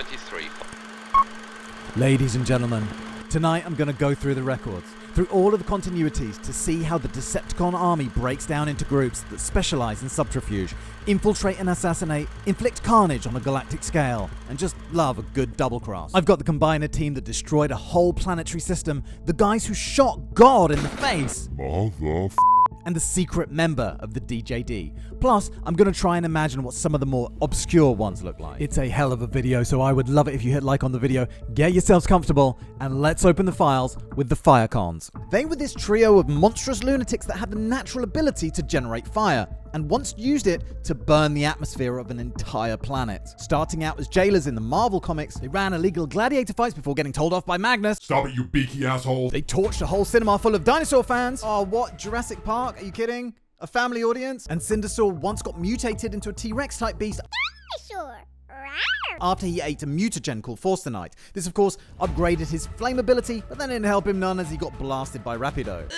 23. Ladies and gentlemen, tonight I'm going to go through the records, through all of the continuities to see how the Decepticon army breaks down into groups that specialize in subterfuge, infiltrate and assassinate, inflict carnage on a galactic scale, and just love a good double cross. I've got the Combiner team that destroyed a whole planetary system, the guys who shot God in the face, and the secret member of the DJD. Plus, I'm going to try and imagine what some of the more obscure ones look like. It's a hell of a video, so I would love it if you hit like on the video, get yourselves comfortable, and let's open the files with the Firecons. They were this trio of monstrous lunatics that had the natural ability to generate fire, and once used it to burn the atmosphere of an entire planet. Starting out as jailers in the Marvel comics, they ran illegal gladiator fights before getting told off by Magnus. Stop it, you beaky asshole. They torched a whole cinema full of dinosaur fans. Oh, what? Jurassic Park? Are you kidding? A family audience? And Cindersaur once got mutated into a T-Rex type beast after he ate a mutagen called Forstenite. This, of course, upgraded his flammability, but then didn't help him none as he got blasted by Rapido.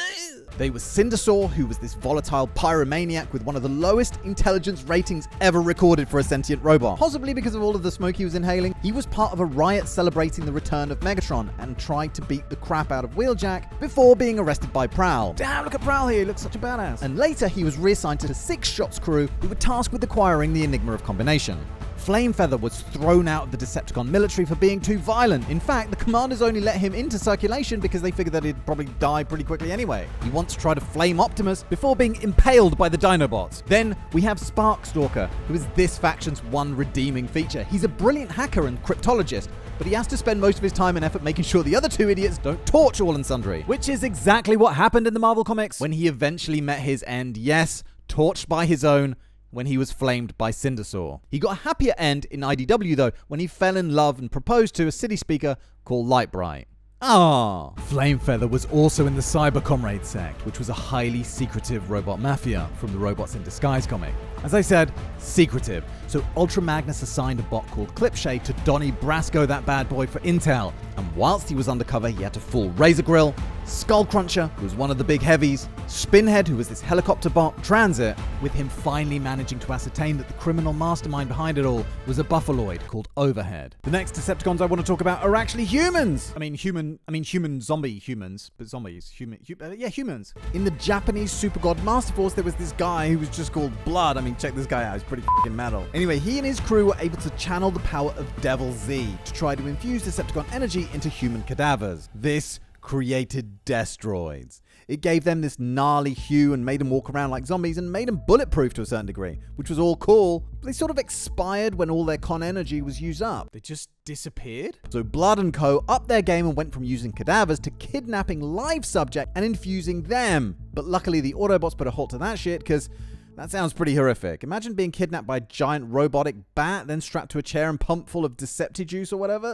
They were Cindersaur, who was this volatile pyromaniac with one of the lowest intelligence ratings ever recorded for a sentient robot. Possibly because of all of the smoke he was inhaling, he was part of a riot celebrating the return of Megatron and tried to beat the crap out of Wheeljack before being arrested by Prowl. Damn, look at Prowl here, he looks such a badass. And later he was reassigned to the 6 Shots crew, who were tasked with acquiring the Enigma of Combination. Flamefeather was thrown out of the Decepticon military for being too violent. In fact, the commanders only let him into circulation because they figured that he'd probably die pretty quickly anyway. He once tried to flame Optimus before being impaled by the Dinobots. Then we have Sparkstalker, who is this faction's one redeeming feature. He's a brilliant hacker and cryptologist, but he has to spend most of his time and effort making sure the other 2 idiots don't torch all and sundry. Which is exactly what happened in the Marvel comics when he eventually met his end. Yes, torched by his own, when he was flamed by Cindersaur. He got a happier end in IDW though, when he fell in love and proposed to a city speaker called Lightbright. Ah! Flamefeather was also in the Cyber Comrade Sect, which was a highly secretive robot mafia from the Robots in Disguise comic. As I said, secretive. So Ultra Magnus assigned a bot called Clipshade to Donnie Brasco, that bad boy, for intel. And whilst he was undercover, he had to fool Razor Grill, Skullcruncher, who was one of the big heavies, Spinhead, who was this helicopter bot, Transit, with him finally managing to ascertain that the criminal mastermind behind it all was a buffaloid called Overhead. The next Decepticons I want to talk about are actually humans. Human zombie humans, but zombies, humans. In the Japanese Super God Master Force, there was this guy who was just called Blood. Check this guy out, he's pretty f***ing metal. Anyway, he and his crew were able to channel the power of Devil Z to try to infuse Decepticon energy into human cadavers. This created Destroids. It gave them this gnarly hue and made them walk around like zombies and made them bulletproof to a certain degree, which was all cool, but they sort of expired when all their con energy was used up. They just disappeared? So Blood and Co. upped their game and went from using cadavers to kidnapping live subjects and infusing them. But luckily the Autobots put a halt to that shit, because that sounds pretty horrific. Imagine being kidnapped by a giant robotic bat, then strapped to a chair and pumped full of Deceptijuice or whatever.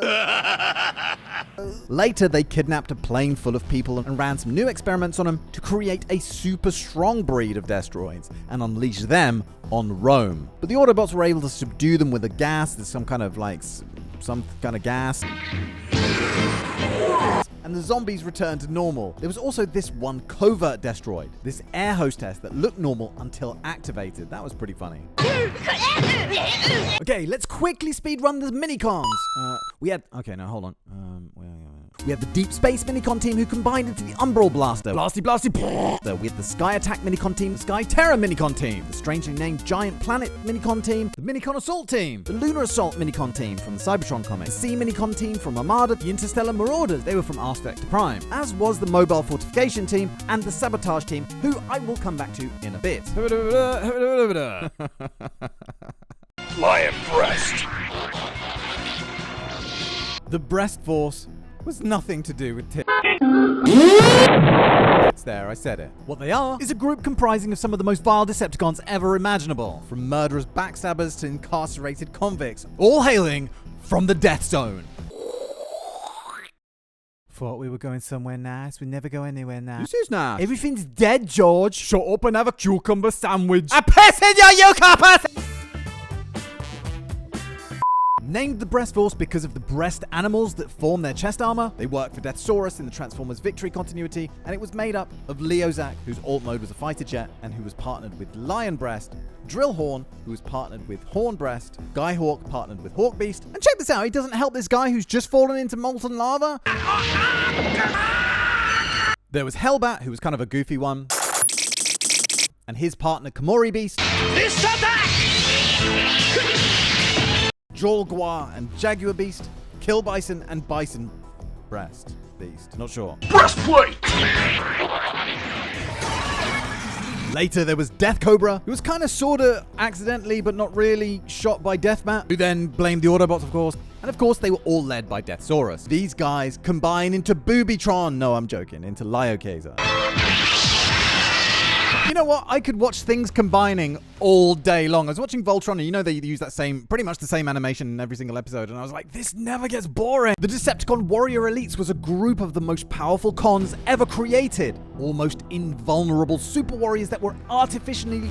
Later, they kidnapped a plane full of people and ran some new experiments on them to create a super strong breed of Destroids and unleash them on Rome. But the Autobots were able to subdue them with a gas. There's some kind of gas. And the zombies returned to normal. There was also this one covert Destroid, this air hostess that looked normal until activated. That was pretty funny. Okay, let's quickly speedrun the Minicons. We had the Deep Space Minicon team who combined into the Umbral Blaster. Blasty. We had the Sky Attack Minicon team, the Sky Terror Minicon team, the strangely named Giant Planet Minicon team, the Minicon Assault team, the Lunar Assault Minicon team from the Cybertron comic, the Sea Minicon team from Armada, the Interstellar Marauders, they were from Sect to Prime, as was the Mobile Fortification team and the Sabotage team, who I will come back to in a bit. Lion breast. The Breast Force was nothing to do with tits. There, I said it. What they are is a group comprising of some of the most vile Decepticons ever imaginable, from murderous backstabbers to incarcerated convicts, all hailing from the Death Zone. Thought we were going somewhere nice. We never go anywhere nice. This is nice. Everything's dead, George. Shut up and have a cucumber sandwich. I piss in your cucumber. Named the Breast Force because of the breast animals that form their chest armor, they worked for Deathsaurus in the Transformers Victory continuity, and it was made up of Leozak, whose alt mode was a fighter jet, and who was partnered with Lion Breast, Drillhorn, who was partnered with Horn Breast, Skyhawk partnered with Hawk Beast, and check this out, he doesn't help this guy who's just fallen into molten lava. There was Hellbat, who was kind of a goofy one, and his partner Komori Beast, Jolgwa and Jaguar Beast, Kill Bison and Bison Breast Beast. Not sure. Breastplate! Later, there was Death Cobra, who was kind of sorta accidentally, but not really, shot by Deathmat, who then blamed the Autobots, of course. And of course, they were all led by Deathsaurus. These guys combine into Boobytron. No, I'm joking. Into Lyokazer. You know what? I could watch things combining all day long. I was watching Voltron, and you know they use that pretty much the same animation in every single episode, and I was like, this never gets boring. The Decepticon Warrior Elites was a group of the most powerful cons ever created. Almost invulnerable super warriors that were artificially...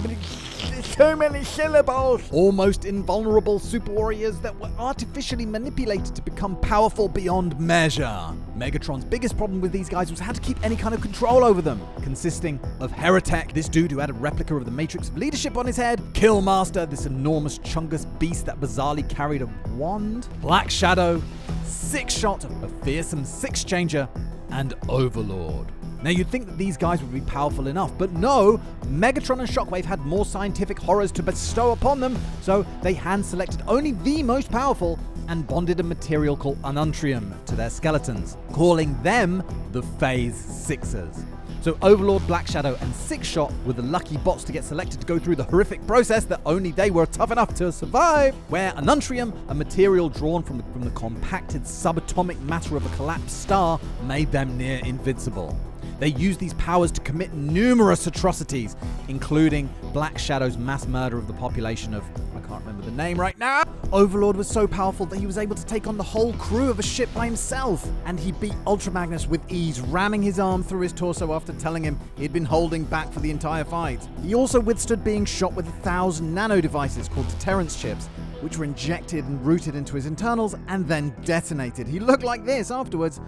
So many syllables! Almost invulnerable super warriors that were artificially manipulated to become powerful beyond measure. Megatron's biggest problem with these guys was how to keep any kind of control over them, consisting of Heretek, this dude who had a replica of the Matrix of Leadership on his head, Killmaster, this enormous chungus beast that bizarrely carried a wand, Black Shadow, Six-Shot, a fearsome Six-Changer, and Overlord. Now you'd think that these guys would be powerful enough, but no, Megatron and Shockwave had more scientific horrors to bestow upon them, so they hand-selected only the most powerful and bonded a material called Ununtrium to their skeletons, calling them the Phase Sixers. So Overlord, Black Shadow, and Six-Shot were the lucky bots to get selected to go through the horrific process that only they were tough enough to survive, where Ununtrium, a material drawn from the compacted subatomic matter of a collapsed star, made them near invincible. They used these powers to commit numerous atrocities, including Black Shadow's mass murder of the population of... I can't remember the name right now. Overlord was so powerful that he was able to take on the whole crew of a ship by himself, and he beat Ultra Magnus with ease, ramming his arm through his torso after telling him he'd been holding back for the entire fight. He also withstood being shot with 1,000 nano devices called deterrence chips, which were injected and routed into his internals and then detonated. He looked like this afterwards,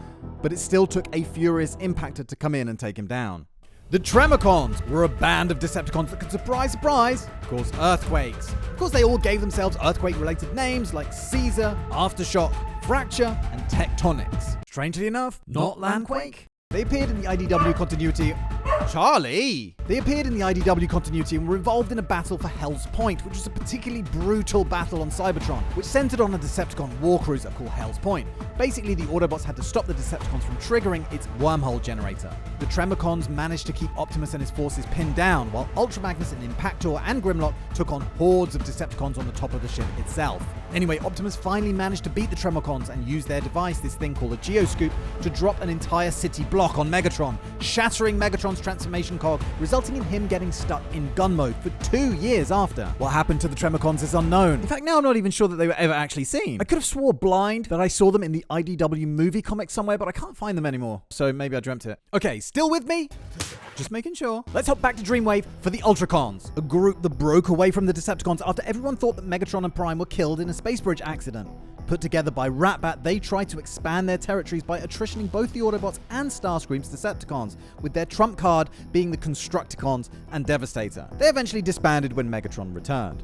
but it still took a furious impactor to come in and take him down. The Tremacons were a band of Decepticons that could, surprise, surprise, cause earthquakes. Of course, they all gave themselves earthquake-related names like Caesar, Aftershock, Fracture, and Tectonics. Strangely enough, not Landquake. They appeared in the IDW continuity... Charlie! They appeared in the IDW continuity and were involved in a battle for Hell's Point, which was a particularly brutal battle on Cybertron, which centered on a Decepticon warcruiser called Hell's Point. Basically, the Autobots had to stop the Decepticons from triggering its wormhole generator. The Tremacons managed to keep Optimus and his forces pinned down, while Ultra Magnus and Impactor and Grimlock took on hordes of Decepticons on the top of the ship itself. Anyway, Optimus finally managed to beat the Tremacons and use their device, this thing called a Geoscoop, to drop an entire city block on Megatron, shattering Megatron's transformation cog, resulting in him getting stuck in gun mode for 2 years after. What happened to the Tremacons is unknown. In fact, now I'm not even sure that they were ever actually seen. I could have swore blind that I saw them in the IDW movie comic somewhere, but I can't find them anymore. So maybe I dreamt it. Okay, still with me? Just making sure. Let's hop back to Dreamwave for the Ultracons, a group that broke away from the Decepticons after everyone thought that Megatron and Prime were killed in a space bridge accident. Put together by Ratbat, they tried to expand their territories by attritioning both the Autobots and Starscream's Decepticons, with their trump card being the Constructicons and Devastator. They eventually disbanded when Megatron returned.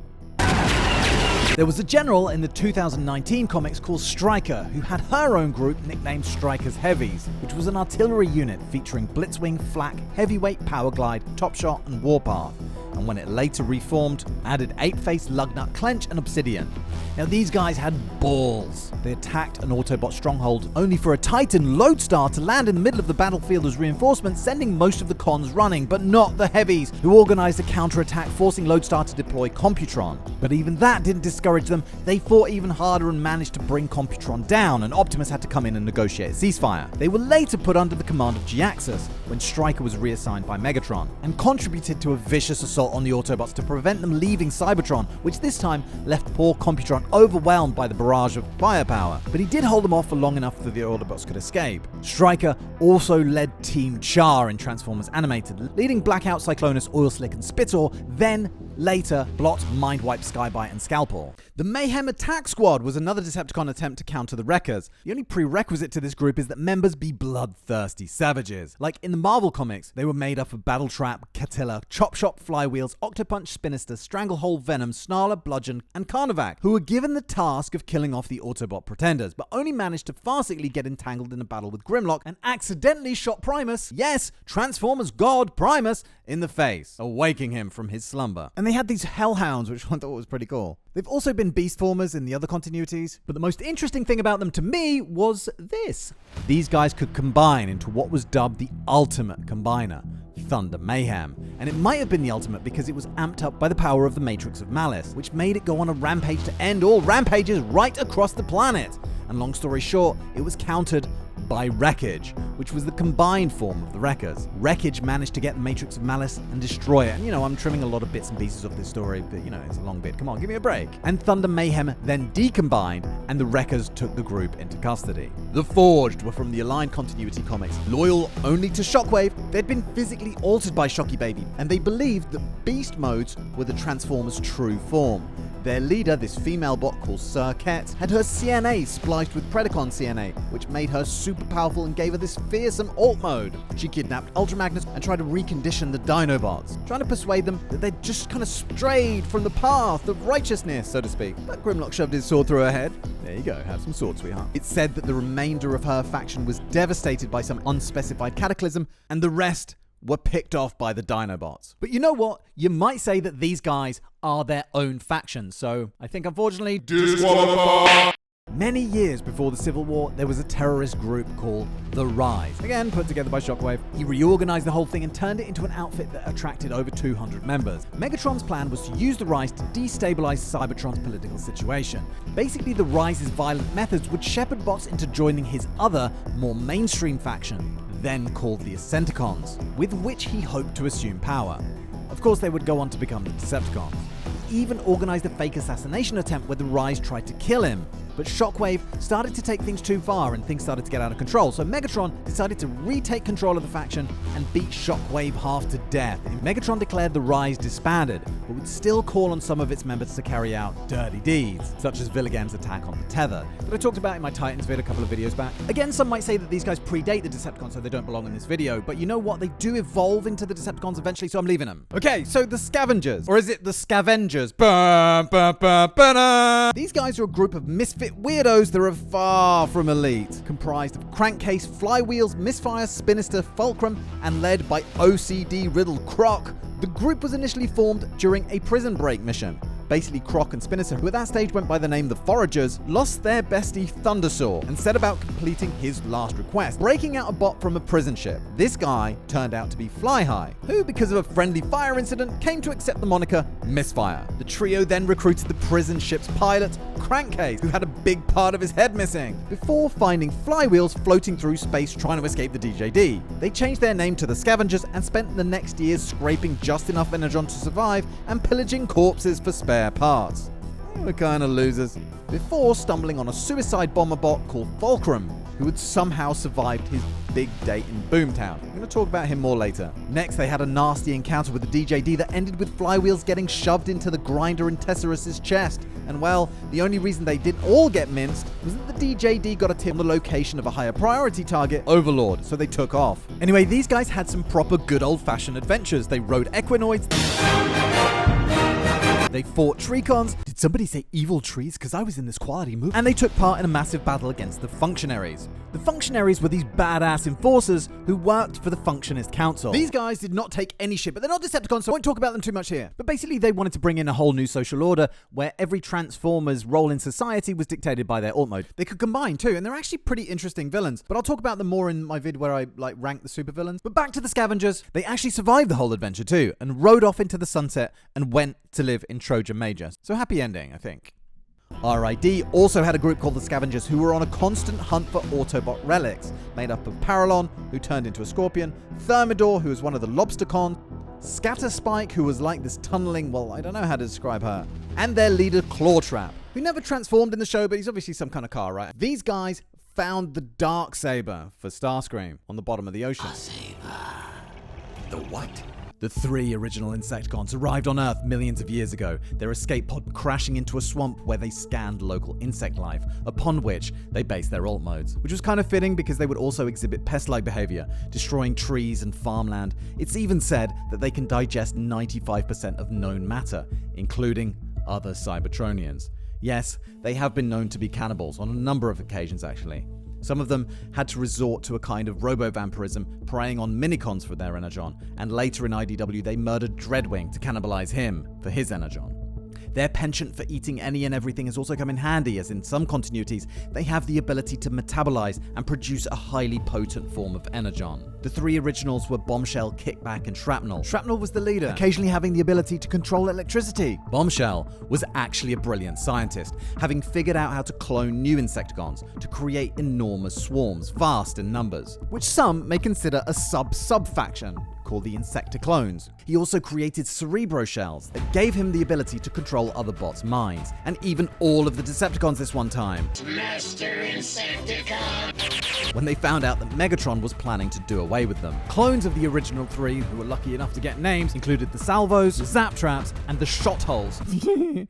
There was a general in the 2019 comics called Stryker, who had her own group nicknamed Stryker's Heavies, which was an artillery unit featuring Blitzwing, Flak, Heavyweight, Power Glide, Top Shot, and Warpath. And when it later reformed, added Apeface, Lugnut, Clench, and Obsidian. Now these guys had balls. They attacked an Autobot stronghold only for a Titan Lodestar to land in the middle of the battlefield as reinforcements, sending most of the cons running, but not the Heavies, who organized a counterattack forcing Lodestar to deploy Computron. But even that didn't discourage them. They fought even harder and managed to bring Computron down, and Optimus had to come in and negotiate a ceasefire. They were later put under the command of G-Axis when Stryker was reassigned by Megatron, and contributed to a vicious assault on the Autobots to prevent them leaving Cybertron, which this time left poor Computron overwhelmed by the barrage of firepower. But he did hold them off for long enough that the Autobots could escape. Stryker also led Team Char in Transformers Animated, leading Blackout, Cyclonus, Oilslick, and Spittor, then Later, Blot mind-wiped Skybite and Scalpel. The Mayhem Attack Squad was another Decepticon attempt to counter the Wreckers. The only prerequisite to this group is that members be bloodthirsty savages. Like in the Marvel comics, they were made up of Battletrap, Catilla, Chop Shop, Flywheels, Octopunch, Spinister, Stranglehold, Venom, Snarler, Bludgeon, and Carnivac, who were given the task of killing off the Autobot Pretenders, but only managed to farcically get entangled in a battle with Grimlock and accidentally shot Primus, yes, Transformers God Primus, in the face, awaking him from his slumber. And they had these Hellhounds, which I thought was pretty cool. They've also been Beastformers in the other continuities, but the most interesting thing about them to me was this. These guys could combine into what was dubbed the ultimate combiner, Thunder Mayhem. And it might have been the ultimate because it was amped up by the power of the Matrix of Malice, which made it go on a rampage to end all rampages right across the planet. And long story short, it was countered by Wreckage, which was the combined form of the Wreckers. Wreckage managed to get the Matrix of Malice and destroy it. And I'm trimming a lot of bits and pieces of this story, but it's a long bit. Come on, give me a break. And Thunder Mayhem then decombined, and the Wreckers took the group into custody. The Forged were from the Aligned Continuity comics, loyal only to Shockwave. They'd been physically altered by Shocky Baby, and they believed that beast modes were the Transformers' true form. Their leader, this female bot called SUPERCUT, had her CNA spliced with Predacon CNA, which made her super powerful and gave her this fearsome alt mode. She kidnapped Ultramagnus and tried to recondition the Dinobots, trying to persuade them that they'd just kind of strayed from the path of righteousness, so to speak. But Grimlock shoved his sword through her head. There you go, have some sword, sweetheart. It's said that the remainder of her faction was devastated by some unspecified cataclysm, and the rest were picked off by the Dinobots. But you know what? You might say that these guys are their own faction, so I think unfortunately Disqualify! Many years before the Civil War, there was a terrorist group called The Rise. Again, put together by Shockwave. He reorganized the whole thing and turned it into an outfit that attracted over 200 members. Megatron's plan was to use the Rise to destabilize Cybertron's political situation. Basically, the Rise's violent methods would shepherd bots into joining his other, more mainstream faction, then called the Decepticons, with which he hoped to assume power. Of course, they would go on to become the Decepticons. He even organized a fake assassination attempt where the Rise tried to kill him. But Shockwave started to take things too far and things started to get out of control, so Megatron decided to retake control of the faction and beat Shockwave half to death. Megatron declared the Rise disbanded, but would still call on some of its members to carry out dirty deeds, such as Villigam's attack on the Tether, that I talked about in my Titans vid a couple of videos back. Again, some might say that these guys predate the Decepticons, so they don't belong in this video, but you know what? They do evolve into the Decepticons eventually, so I'm leaving them. Okay, so the Scavengers, or is it the Scavengers? These guys are a group of misfit weirdos that are far from elite, comprised of Crankcase, Flywheels, Misfire, Spinister, Fulcrum, and led by OCD-riddled Croc. The group was initially formed during a prison break mission. Basically, Croc and Spinister, who at that stage went by the name the Foragers, lost their bestie Thundersaw and set about completing his last request, breaking out a bot from a prison ship. This guy turned out to be Fly-High, who, because of a friendly fire incident, came to accept the moniker Misfire. The trio then recruited the prison ship's pilot, Crankcase, who had a big part of his head missing, before finding Flywheels floating through space trying to escape the DJD. They changed their name to the Scavengers and spent the next years scraping just enough energon to survive and pillaging corpses for spare parts. They were kind of losers, before stumbling on a suicide bomber bot called Fulcrum, who had somehow survived his big day in Boomtown. I'm going to talk about him more later. Next, they had a nasty encounter with the DJD that ended with Flywheels getting shoved into the grinder in Tesserus's chest. And well, the only reason they didn't all get minced was that the DJD got a tip on the location of a higher priority target, Overlord, so they took off. Anyway, these guys had some proper good old-fashioned adventures. They rode Equinoids. They fought Tricons. Did somebody say evil trees? Because I was in this quality movie. And they took part in a massive battle against the Functionaries. The Functionaries were these badass enforcers who worked for the Functionist Council. These guys did not take any shit, but they're not Decepticons, so I won't talk about them too much here. But basically, they wanted to bring in a whole new social order where every Transformer's role in society was dictated by their alt mode. They could combine too, and they're actually pretty interesting villains, but I'll talk about them more in my vid where I rank the super villains. But back to the Scavengers, they actually survived the whole adventure too, and rode off into the sunset and went to live in Trojan Major. So happy ending, I think. RID also had a group called the Scavengers who were on a constant hunt for Autobot relics, made up of Paralon, who turned into a Scorpion, Thermidor, who was one of the Lobsticons, Scatterspike, who was like this tunneling, well, I don't know how to describe her, and their leader Clawtrap, who never transformed in the show, but he's obviously some kind of car, right? These guys found the Darksaber for Starscream on the bottom of the ocean. The what? The 3 original Insecticons arrived on Earth millions of years ago, their escape pod crashing into a swamp where they scanned local insect life, upon which they based their alt modes. Which was kind of fitting because they would also exhibit pest-like behavior, destroying trees and farmland. It's even said that they can digest 95% of known matter, including other Cybertronians. Yes, they have been known to be cannibals on a number of occasions actually. Some of them had to resort to a kind of robo-vampirism, preying on Minicons for their energon, and later in IDW they murdered Dreadwing to cannibalize him for his energon. Their penchant for eating any and everything has also come in handy, as in some continuities, they have the ability to metabolize and produce a highly potent form of energon. The 3 originals were Bombshell, Kickback, and Shrapnel. Shrapnel was the leader, occasionally having the ability to control electricity. Bombshell was actually a brilliant scientist, having figured out how to clone new Insecticons to create enormous swarms, vast in numbers, which some may consider a sub-faction, called the Insecticlones. He also created Cerebro Shells that gave him the ability to control other bots' minds, and even all of the Decepticons this one time. Master Insecticon! When they found out that Megatron was planning to do away with them. Clones of the original 3, who were lucky enough to get names, included the Salvos, the Zap Traps, and the Shot Holes.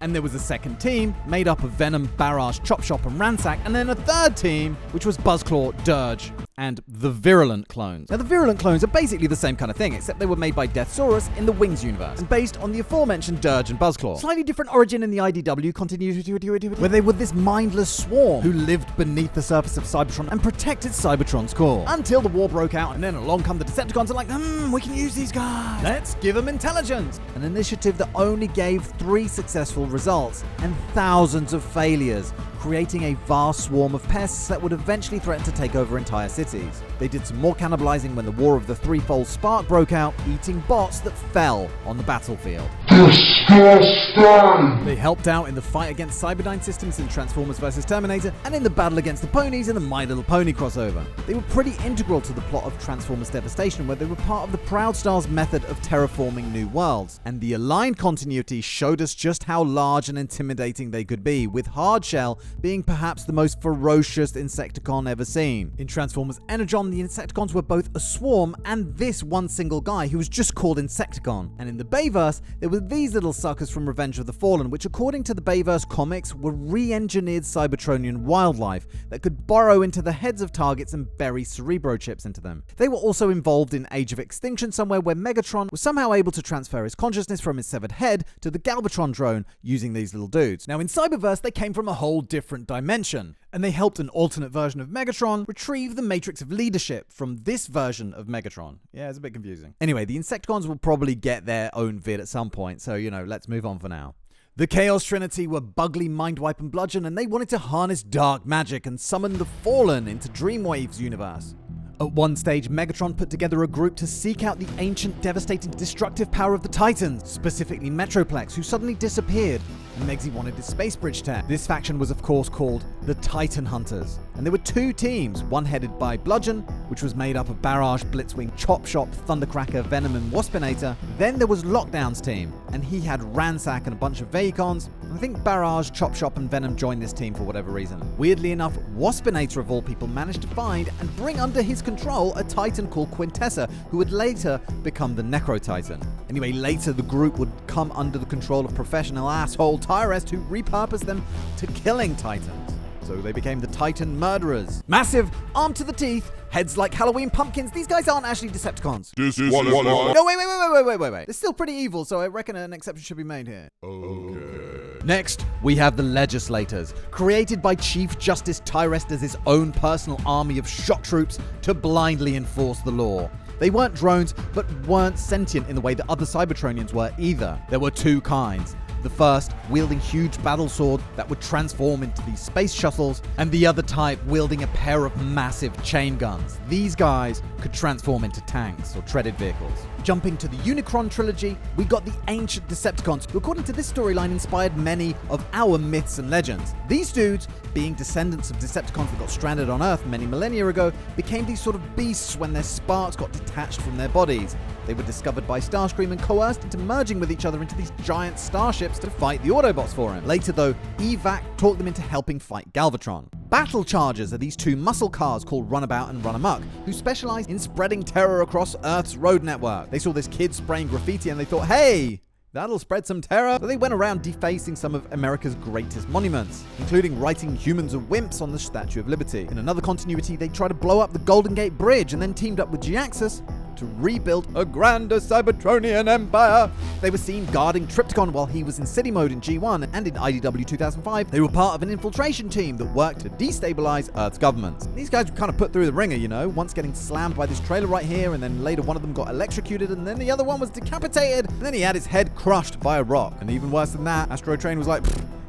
And there was a second team, made up of Venom, Barrage, Chop Shop, and Ransack, and then a third team, which was Buzzclaw, Dirge, and the Virulent Clones. Now, the Virulent Clones are basically the same kind of thing, except they were made by Deathsaurus in the Wings universe, and based on the aforementioned Dirge and Buzzclaw. Slightly different origin in the IDW continuity, where they were this mindless swarm who lived beneath the surface of Cybertron and protected Cybertron's core. Until the war broke out, and then along come the Decepticons and like, we can use these guys. Let's give them intelligence. An initiative that only gave 3 successful results and thousands of failures, creating a vast swarm of pests that would eventually threaten to take over entire cities. They did some more cannibalizing when the War of the Threefold Spark broke out, eating bots that fell on the battlefield. Disgusting! They helped out in the fight against Cyberdyne systems in Transformers vs. Terminator, and in the battle against the ponies in the My Little Pony crossover. They were pretty integral to the plot of Transformers Devastation, where they were part of the Proudstar's method of terraforming new worlds. And the Aligned continuity showed us just how large and intimidating they could be, with Hardshell being perhaps the most ferocious Insecticon ever seen. In Transformers Energon, the Insecticons were both a swarm and this one single guy who was just called Insecticon. And in the Bayverse, there were these little suckers from Revenge of the Fallen, which according to the Bayverse comics were re-engineered Cybertronian wildlife that could burrow into the heads of targets and bury cerebro chips into them. They were also involved in Age of Extinction somewhere, where Megatron was somehow able to transfer his consciousness from his severed head to the Galvatron drone using these little dudes. Now in Cyberverse, they came from a whole different dimension, and they helped an alternate version of Megatron retrieve the Matrix of Leadership from this version of Megatron. Yeah, it's a bit confusing. Anyway, the Insecticons will probably get their own vid at some point, so, let's move on for now. The Chaos Trinity were Bugly, Mindwipe, and Bludgeon, and they wanted to harness dark magic and summon the Fallen into Dreamwave's universe. At one stage, Megatron put together a group to seek out the ancient, devastating, destructive power of the Titans, specifically Metroplex, who suddenly disappeared, and Meggsy wanted his space bridge tech. This faction was of course called the Titan Hunters, and there were 2 teams, one headed by Bludgeon, which was made up of Barrage, Blitzwing, Chop Shop, Thundercracker, Venom, and Waspinator. Then there was Lockdown's team, and he had Ransack and a bunch of Vecons. I think Barrage, Chop Shop, and Venom joined this team for whatever reason. Weirdly enough, Waspinator of all people managed to find and bring under his control a Titan called Quintessa, who would later become the Necro Titan. Anyway, later the group would come under the control of professional asshole Tyrest, who repurposed them to killing Titans. So they became the Titan Murderers. Massive, armed to the teeth, heads like Halloween pumpkins. These guys aren't actually Decepticons. No, wait. They're still pretty evil, so I reckon an exception should be made here. Okay. Next, we have the Legislators, created by Chief Justice Tyrest as his own personal army of shock troops to blindly enforce the law. They weren't drones, but weren't sentient in the way that other Cybertronians were either. There were 2 kinds. The first, wielding huge battle sword that would transform into these space shuttles, and the other type wielding a pair of massive chain guns. These guys could transform into tanks or treaded vehicles. Jumping to the Unicron trilogy, we got the ancient Decepticons, who according to this storyline inspired many of our myths and legends. These dudes, being descendants of Decepticons that got stranded on Earth many millennia ago, became these sort of beasts when their sparks got detached from their bodies. They were discovered by Starscream and coerced into merging with each other into these giant starships to fight the Autobots for him. Later though, Evac talked them into helping fight Galvatron. Battle Chargers are these two muscle cars called Runabout and Run Amok, who specialize in spreading terror across Earth's road network. They saw this kid spraying graffiti and they thought, hey, that'll spread some terror. So they went around defacing some of America's greatest monuments, including writing humans are wimps on the Statue of Liberty. In another continuity, they tried to blow up the Golden Gate Bridge and then teamed up with G-Axis to rebuild a grander Cybertronian empire. They were seen guarding Triptychon while he was in city mode in G1, and in IDW 2005, they were part of an infiltration team that worked to destabilize Earth's governments. These guys were kind of put through the ringer, you know, once getting slammed by this trailer right here, and then later one of them got electrocuted, and then the other one was decapitated, and then he had his head crushed by a rock. And even worse than that, Astro Train was like,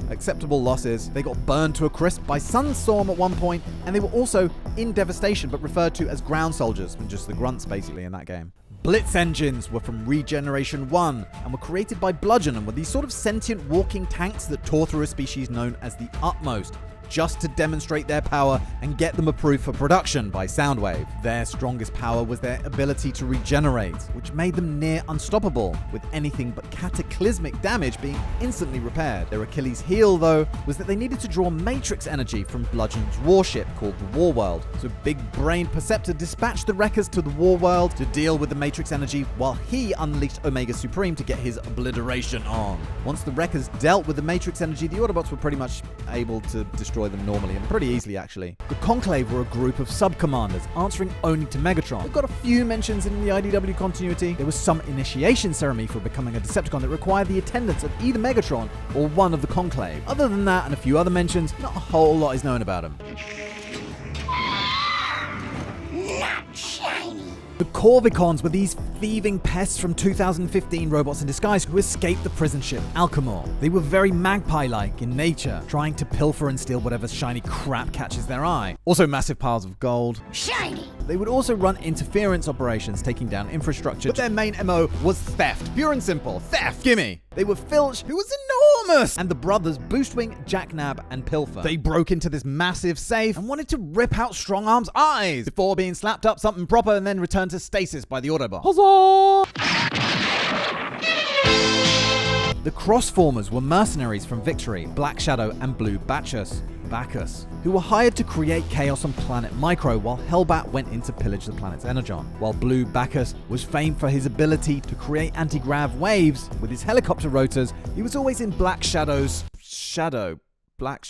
acceptable losses. They got burned to a crisp by Sunstorm at one point, and they were also in Devastation, but referred to as ground soldiers, just the grunts basically in that game. Blitz Engines were from Regeneration 1 and were created by Bludgeon and were these sort of sentient walking tanks that tore through a species known as the Utmost, just to demonstrate their power and get them approved for production by Soundwave. Their strongest power was their ability to regenerate, which made them near unstoppable, with anything but cataclysmic damage being instantly repaired. Their Achilles heel, though, was that they needed to draw matrix energy from Bludgeon's warship called the Warworld. So big-brained Perceptor dispatched the Wreckers to the Warworld to deal with the matrix energy while he unleashed Omega Supreme to get his obliteration on. Once the Wreckers dealt with the matrix energy, the Autobots were pretty much able to destroy them normally, and pretty easily actually. The Conclave were a group of sub-commanders answering only to Megatron. They've got a few mentions in the IDW continuity. There was some initiation ceremony for becoming a Decepticon that required the attendance of either Megatron or one of the Conclave. Other than that, and a few other mentions, not a whole lot is known about them. Not shiny. The Corvicons were these thieving pests from 2015 Robots in Disguise who escaped the prison ship Alchemor. They were very magpie-like in nature, trying to pilfer and steal whatever shiny crap catches their eye. Also massive piles of gold. Shiny. They would also run interference operations, taking down infrastructure, but their main MO was theft. Pure and simple. Theft. Gimme. They were Filch, who was enormous, and the brothers Boostwing, Jacknab, and Pilfer. They broke into this massive safe and wanted to rip out Strongarm's eyes before being slapped up something proper and then returned to stasis by the Autobot. Huzzah! The Crossformers were mercenaries from Victory, Black Shadow, and Blue Bacchus, who were hired to create chaos on planet Micro while Hellbat went in to pillage the planet's energon. While Blue Bacchus was famed for his ability to create anti-grav waves with his helicopter rotors, he was always in Black Shadow's shadow. Black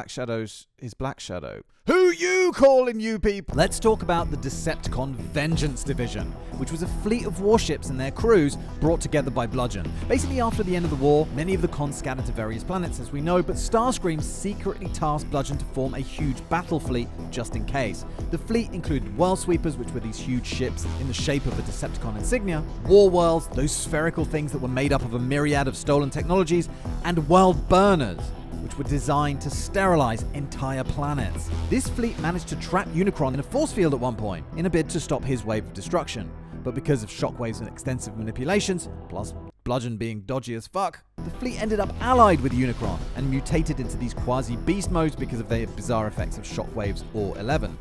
Shadow's Black Shadow. Who you calling, you people? Let's talk about the Decepticon Vengeance Division, which was a fleet of warships and their crews brought together by Bludgeon. Basically, after the end of the war, many of the cons scattered to various planets, as we know, but Starscream secretly tasked Bludgeon to form a huge battle fleet just in case. The fleet included World Sweepers, which were these huge ships in the shape of a Decepticon insignia, War Worlds, those spherical things that were made up of a myriad of stolen technologies, and World Burners, which were designed to sterilize entire planets. This fleet managed to trap Unicron in a force field at one point, in a bid to stop his wave of destruction. But because of shockwaves and extensive manipulations, plus Bludgeon being dodgy as fuck, the fleet ended up allied with Unicron and mutated into these quasi-beast modes because of their bizarre effects of shockwaves or 11.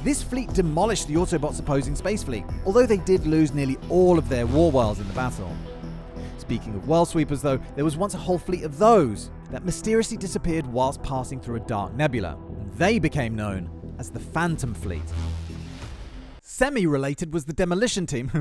This fleet demolished the Autobots' opposing space fleet, although they did lose nearly all of their war worlds in the battle. Speaking of World Sweepers though, there was once a whole fleet of those that mysteriously disappeared whilst passing through a dark nebula. They became known as the Phantom Fleet. Semi-related was the Demolition Team.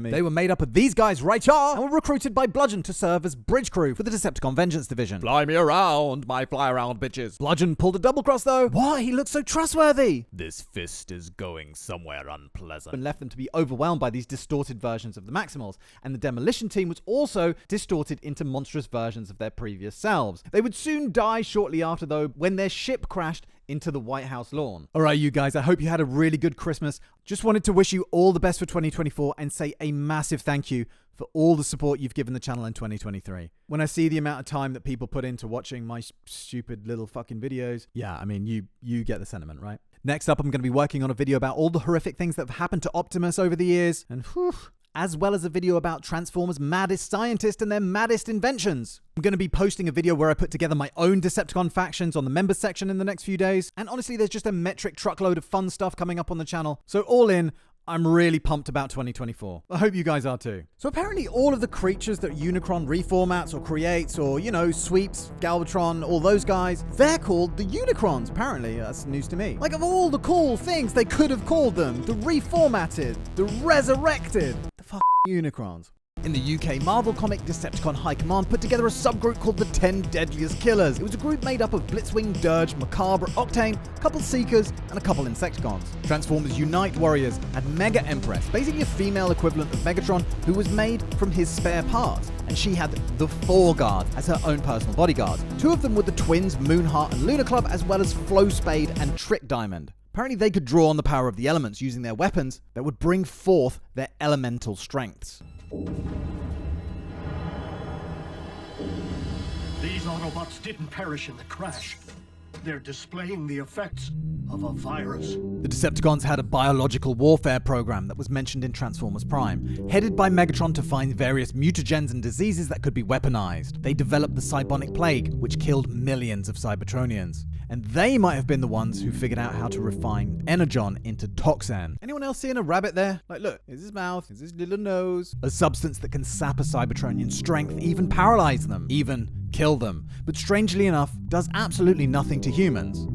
They were made up of these guys right here and were recruited by Bludgeon to serve as bridge crew for the Decepticon Vengeance Division. Fly me around, my fly around bitches. Bludgeon pulled a double cross though. Why? He looked so trustworthy. This fist is going somewhere unpleasant. And left them to be overwhelmed by these distorted versions of the Maximals. And the Demolition Team was also distorted into monstrous versions of their previous selves. They would soon die shortly after though, when their ship crashed into the White House lawn. Alright you guys, I hope you had a really good Christmas. Just wanted to wish you all the best for 2024 and say a massive thank you for all the support you've given the channel in 2023. When I see the amount of time that people put into watching my stupid little fucking videos, yeah, I mean, you get the sentiment, right? Next up, I'm going to be working on a video about all the horrific things that have happened to Optimus over the years, and whew, as well as a video about Transformers' maddest scientists and their maddest inventions. I'm going to be posting a video where I put together my own Decepticon factions on the members section in the next few days. And honestly, there's just a metric truckload of fun stuff coming up on the channel. So all in, I'm really pumped about 2024. I hope you guys are too. So apparently all of the creatures that Unicron reformats or creates or, sweeps, Galvatron, all those guys, they're called the Unicrons. Apparently, that's news to me. Like, of all the cool things they could have called them, the reformatted, the resurrected, the fuck Unicrons. In the UK, Marvel comic Decepticon High Command put together a subgroup called the 10 Deadliest Killers. It was a group made up of Blitzwing, Dirge, Macabre, Octane, a couple Seekers, and a couple Insecticons. Transformers Unite Warriors and Mega Empress, basically a female equivalent of Megatron who was made from his spare parts. And she had the Four Guards as her own personal bodyguards. Two of them were the twins Moonheart and Lunar Club, as well as Flow Spade and Trick Diamond. Apparently they could draw on the power of the elements using their weapons that would bring forth their elemental strengths. These Autobots didn't perish in the crash. They're displaying the effects of a virus. The Decepticons had a biological warfare program that was mentioned in Transformers Prime, headed by Megatron to find various mutagens and diseases that could be weaponized. They developed the Cybonic Plague, which killed millions of Cybertronians. And they might have been the ones who figured out how to refine Energon into Toxin. Anyone else seeing a rabbit there? Like, look, here's his mouth, here's his little nose. A substance that can sap a Cybertronian strength, even paralyze them, even kill them. But strangely enough, does absolutely nothing to humans.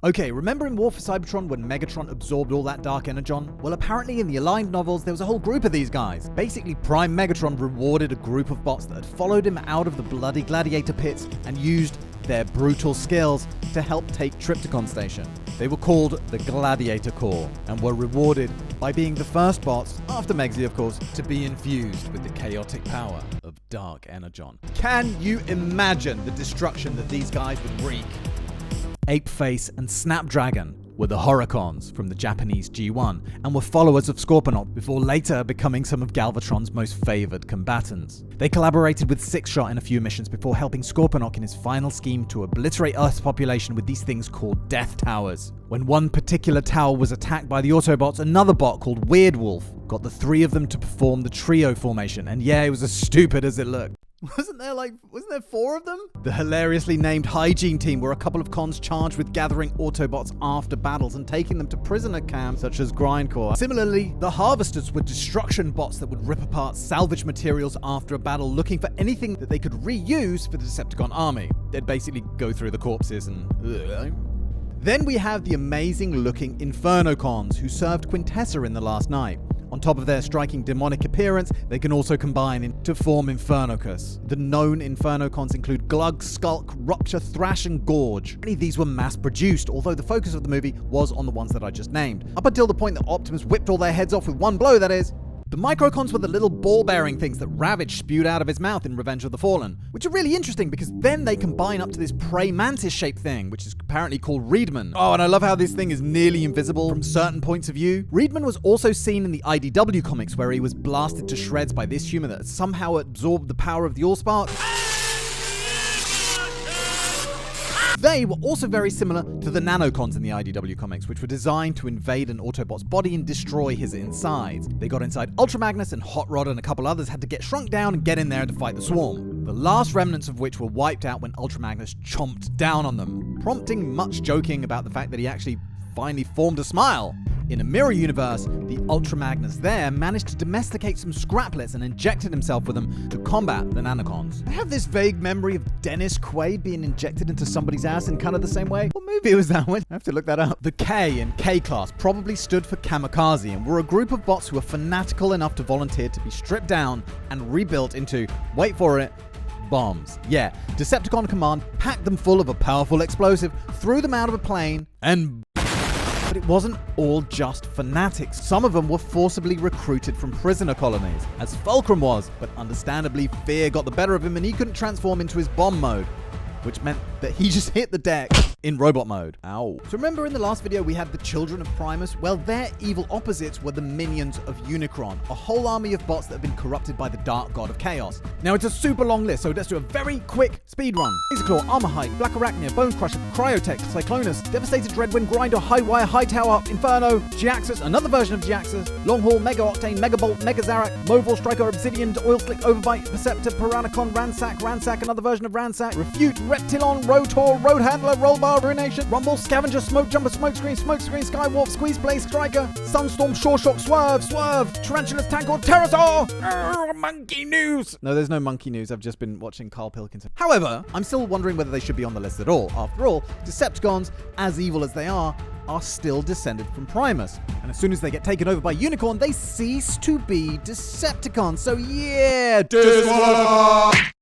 Okay, remember in War for Cybertron when Megatron absorbed all that dark energon? Well, apparently in the Aligned novels, there was a whole group of these guys. Basically, Prime Megatron rewarded a group of bots that had followed him out of the bloody Gladiator pits and used their brutal skills to help take Triptychon Station. They were called the Gladiator Core and were rewarded by being the first bots, after Megzy of course, to be infused with the chaotic power of dark energon. Can you imagine the destruction that these guys would wreak? Apeface and Snapdragon were the Horicons from the Japanese G1 and were followers of Scorponok before later becoming some of Galvatron's most favored combatants. They collaborated with Sixshot in a few missions before helping Scorponok in his final scheme to obliterate Earth's population with these things called Death Towers. When one particular tower was attacked by the Autobots, another bot called Weird Wolf got the three of them to perform the trio formation, and yeah, it was as stupid as it looked. Wasn't there four of them? The hilariously named Hygiene Team were a couple of cons charged with gathering Autobots after battles and taking them to prisoner camps such as Grindcore. Similarly, the Harvesters were destruction bots that would rip apart salvage materials after a battle looking for anything that they could reuse for the Decepticon army. They'd basically go through the corpses and... Then we have the amazing looking Infernocons who served Quintessa in The Last Night. On top of their striking demonic appearance, they can also combine to form Infernocus. The known Infernocons include Glug, Skulk, Rupture, Thrash, and Gorge. Many of these were mass-produced, although the focus of the movie was on the ones that I just named. Up until the point that Optimus whipped all their heads off with one blow, that is. The Microcons were the little ball-bearing things that Ravage spewed out of his mouth in Revenge of the Fallen, which are really interesting because then they combine up to this prey mantis-shaped thing, which is apparently called Reedman. Oh, and I love how this thing is nearly invisible from certain points of view. Reedman was also seen in the IDW comics where he was blasted to shreds by this human that had somehow absorbed the power of the Allspark. They were also very similar to the Nanocons in the IDW comics, which were designed to invade an Autobot's body and destroy his insides. They got inside Ultra Magnus, and Hot Rod and a couple others had to get shrunk down and get in there to fight the swarm. The last remnants of which were wiped out when Ultra Magnus chomped down on them, prompting much joking about the fact that he actually finally formed a smile. In a mirror universe, the Ultra Magnus there managed to domesticate some scraplets and injected himself with them to combat the Nanocons. I have this vague memory of Dennis Quaid being injected into somebody's ass in kind of the same way. What movie was that one? I have to look that up. The K in K-Class probably stood for Kamikaze and were a group of bots who were fanatical enough to volunteer to be stripped down and rebuilt into, wait for it, bombs. Yeah, Decepticon Command packed them full of a powerful explosive, threw them out of a plane, and... But it wasn't all just fanatics. Some of them were forcibly recruited from prisoner colonies, as Fulcrum was, but understandably fear got the better of him and he couldn't transform into his bomb mode, which meant that he just hit the deck in robot mode. Ow. So remember in the last video we had the children of Primus? Well, their evil opposites were the minions of Unicron, a whole army of bots that have been corrupted by the dark god of chaos. Now it's a super long list, so let's do a very quick speed run. Laserclaw, Armorhide, Black Arachnia, Bone Crusher, Cryotech, Cyclonus, Devastated Dreadwind, Grinder, Highwire, Hightower, Inferno, Giaxus, another version of Giaxus, Longhaul, Mega Octane, Megabolt, Mega Zarak, Movil, Striker, Obsidian, Oil Slick, Overbite, Perceptor, Piranacon, Ransack, another version of Ransack, Refute, Reptilon, Rotor, Road Handler, Rollbar, Hurrah, Ruination, Rumble, Scavenger, Smoke Jumper, Smokescreen, Skywarp, Squeeze Blaze, Striker, Sunstorm, Shoreshock, Swerve, Tarantula's Tank or Pterosaur! Monkey news! No, there's no monkey news. I've just been watching Carl Pilkington. However, I'm still wondering whether they should be on the list at all. After all, Decepticons, as evil as they are still descended from Primus. And as soon as they get taken over by Unicorn, they cease to be Decepticons. So yeah,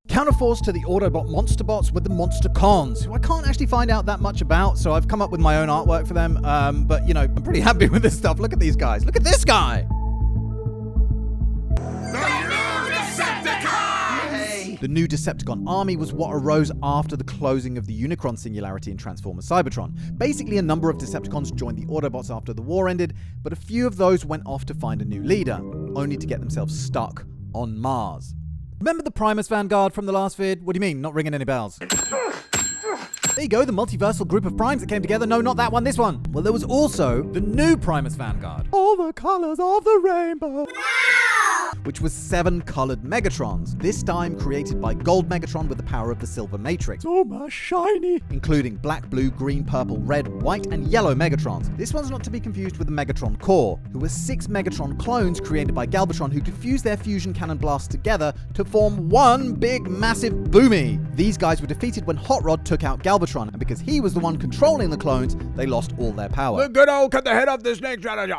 counterforce to the Autobot monster bots with the Monstercons, who I can't actually find out that much about, so I've come up with my own artwork for them. But, you know, I'm pretty happy with this stuff. Look at these guys. Look at this guy! The new Decepticon army was what arose after the closing of the Unicron singularity in Transformers Cybertron. Basically, a number of Decepticons joined the Autobots after the war ended, but a few of those went off to find a new leader, only to get themselves stuck on Mars. Remember the Primus Vanguard from the last vid? What do you mean? Not ringing any bells. There you go, the multiversal group of primes that came together. No, not that one, this one. Well, there was also the new Primus Vanguard. All the colors of the rainbow. Which was 7 colored Megatrons, this time created by Gold Megatron with the power of the Silver Matrix. Oh my shiny! Including black, blue, green, purple, red, white, and yellow Megatrons. This one's not to be confused with the Megatron Core, who were 6 Megatron clones created by Galvatron who could fuse their fusion cannon blasts together to form one big massive boomy. These guys were defeated when Hot Rod took out Galvatron, and because he was the one controlling the clones, they lost all their power. The good old cut the head off the snake strategy!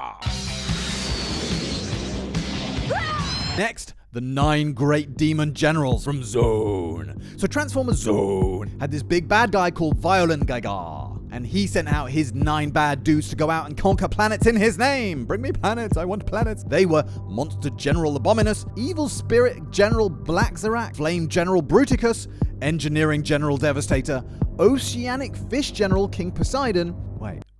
Next, the 9 great demon generals from Zone. So Transformers Zone had this big bad guy called Violent Gaga, and he sent out his 9 bad dudes to go out and conquer planets in his name. Bring me planets, I want planets. They were Monster General Abominus, Evil Spirit General Black Zarak, Flame General Bruticus, Engineering General Devastator, Oceanic Fish General King Poseidon,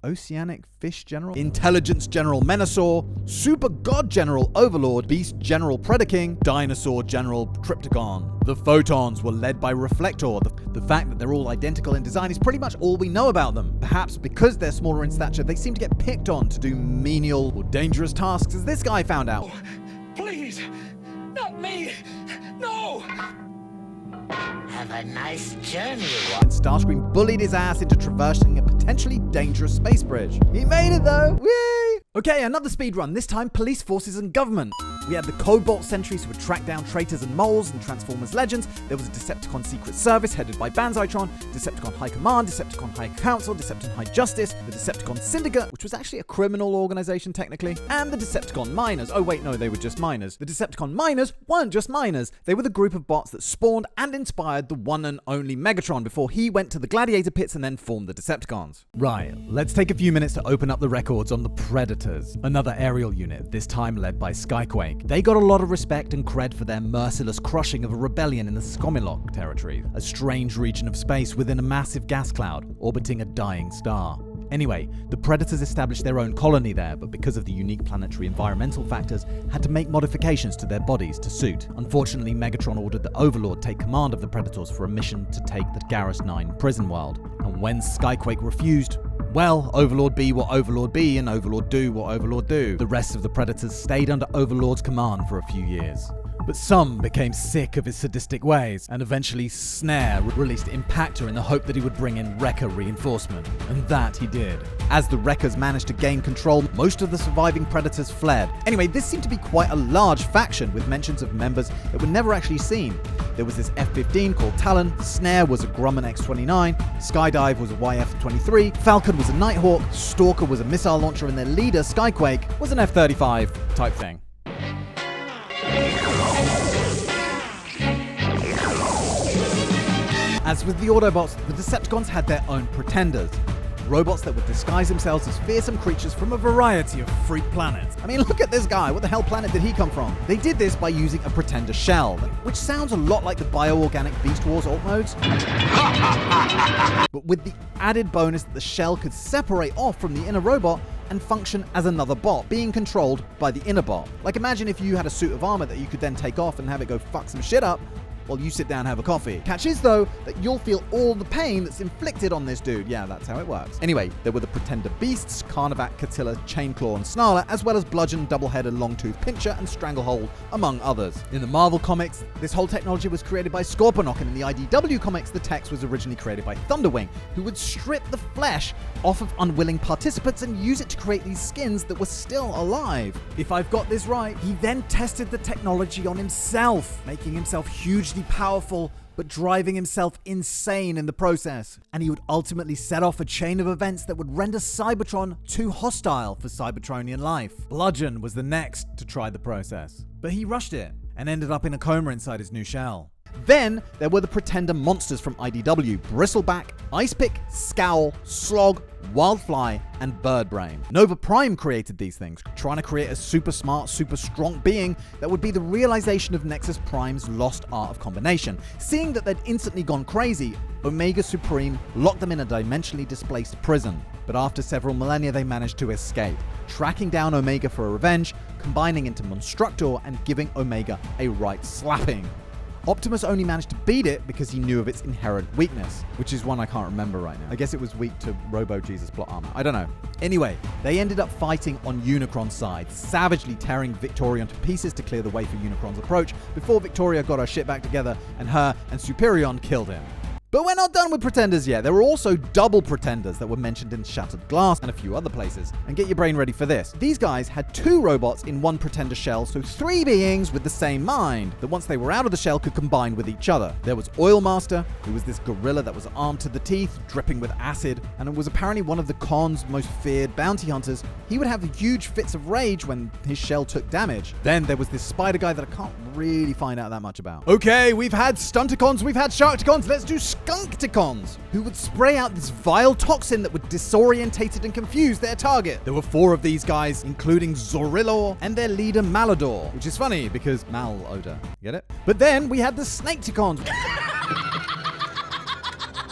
Oceanic Fish General, Intelligence General Menasor, Super God General Overlord, Beast General Predaking, Dinosaur General Tripticon. The Photons were led by Reflector. The fact that they're all identical in design is pretty much all we know about them. Perhaps because they're smaller in stature, they seem to get picked on to do menial or dangerous tasks, as this guy found out. Oh, please, not me, no! Have a nice journey. And Starscream bullied his ass into traversing a potentially dangerous space bridge. He made it though! Whee! Okay, another speed run, this time police forces and government. We had the Cobalt sentries who would track down traitors and moles and Transformers legends. There was a Decepticon Secret Service headed by Banzitron, Decepticon High Command, Decepticon High Council, Decepticon High Justice, the Decepticon Syndicate, which was actually a criminal organization technically, and the Decepticon Miners. Oh wait, no, they were just miners. The Decepticon Miners weren't just miners. They were the group of bots that spawned and inspired the one and only Megatron before he went to the Gladiator pits and then formed the Decepticons. Right, let's take a few minutes to open up the records on the Predators, another aerial unit, this time led by Skyquake. They got a lot of respect and cred for their merciless crushing of a rebellion in the Scomilok territory, a strange region of space within a massive gas cloud orbiting a dying star. Anyway, the Predators established their own colony there, but because of the unique planetary environmental factors, had to make modifications to their bodies to suit. Unfortunately, Megatron ordered the Overlord take command of the Predators for a mission to take the Garrus 9 prison world. And when Skyquake refused, well, Overlord be what Overlord be, and Overlord do what Overlord do. The rest of the Predators stayed under Overlord's command for a few years. But some became sick of his sadistic ways, and eventually Snare released Impactor in the hope that he would bring in Wrecker reinforcement. And that he did. As the Wreckers managed to gain control, most of the surviving Predators fled. Anyway, this seemed to be quite a large faction with mentions of members that were never actually seen. There was this F-15 called Talon, Snare was a Grumman X-29, Skydive was a YF-23, Falcon was a Nighthawk, Stalker was a missile launcher, and their leader, Skyquake, was an F-35 type thing. As with the Autobots, the Decepticons had their own Pretenders. Robots that would disguise themselves as fearsome creatures from a variety of freak planets. I mean, look at this guy. What the hell planet did he come from? They did this by using a Pretender shell, which sounds a lot like the bioorganic Beast Wars alt modes. But with the added bonus that the shell could separate off from the inner robot and function as another bot, being controlled by the inner bot. Like imagine if you had a suit of armor that you could then take off and have it go fuck some shit up. while you sit down and have a coffee. Catch is, though, that you'll feel all the pain that's inflicted on this dude. Yeah, that's how it works. Anyway, there were the Pretender Beasts, Carnivac, Catilla, Chainclaw, and Snarler, as well as Bludgeon, Double-Headed, Longtooth, Pincher, and Stranglehold, among others. In the Marvel comics, this whole technology was created by Scorponok, and in the IDW comics, the text was originally created by Thunderwing, who would strip the flesh off of unwilling participants and use it to create these skins that were still alive. If I've got this right, he then tested the technology on himself, making himself hugely powerful, but driving himself insane in the process. And he would ultimately set off a chain of events that would render Cybertron too hostile for Cybertronian life. Bludgeon was the next to try the process, but he rushed it and ended up in a coma inside his new shell. Then there were the Pretender monsters from IDW: Bristleback, Icepick, Scowl, Slog, Wildfly, and Birdbrain. Nova Prime created these things, trying to create a super smart, super strong being that would be the realization of Nexus Prime's lost art of combination. Seeing that they'd instantly gone crazy, Omega Supreme locked them in a dimensionally displaced prison. But after several millennia, they managed to escape, tracking down Omega for a revenge, combining into Monstructor, and giving Omega a right slapping. Optimus only managed to beat it because he knew of its inherent weakness, which is one I can't remember right now. I guess it was weak to Robo-Jesus plot armor. I don't know. Anyway, they ended up fighting on Unicron's side, savagely tearing Victorion to pieces to clear the way for Unicron's approach before Victoria got her shit back together and her and Superion killed him. But we're not done with Pretenders yet. There were also double Pretenders that were mentioned in Shattered Glass and a few other places. And get your brain ready for this. These guys had 2 robots in one Pretender shell, so 3 beings with the same mind that once they were out of the shell could combine with each other. There was Oilmaster, who was this gorilla that was armed to the teeth, dripping with acid, and it was apparently one of the Con's most feared bounty hunters. He would have huge fits of rage when his shell took damage. Then there was this spider guy that I can't really find out that much about. Okay, we've had Stunticons, we've had Sharkticons, let's do Skunkticons, who would spray out this vile toxin that would disorientate and confuse their target. There were 4 of these guys, including Zorilor and their leader Malador, which is funny because malodor. Get it? But then we had the Snaketicons.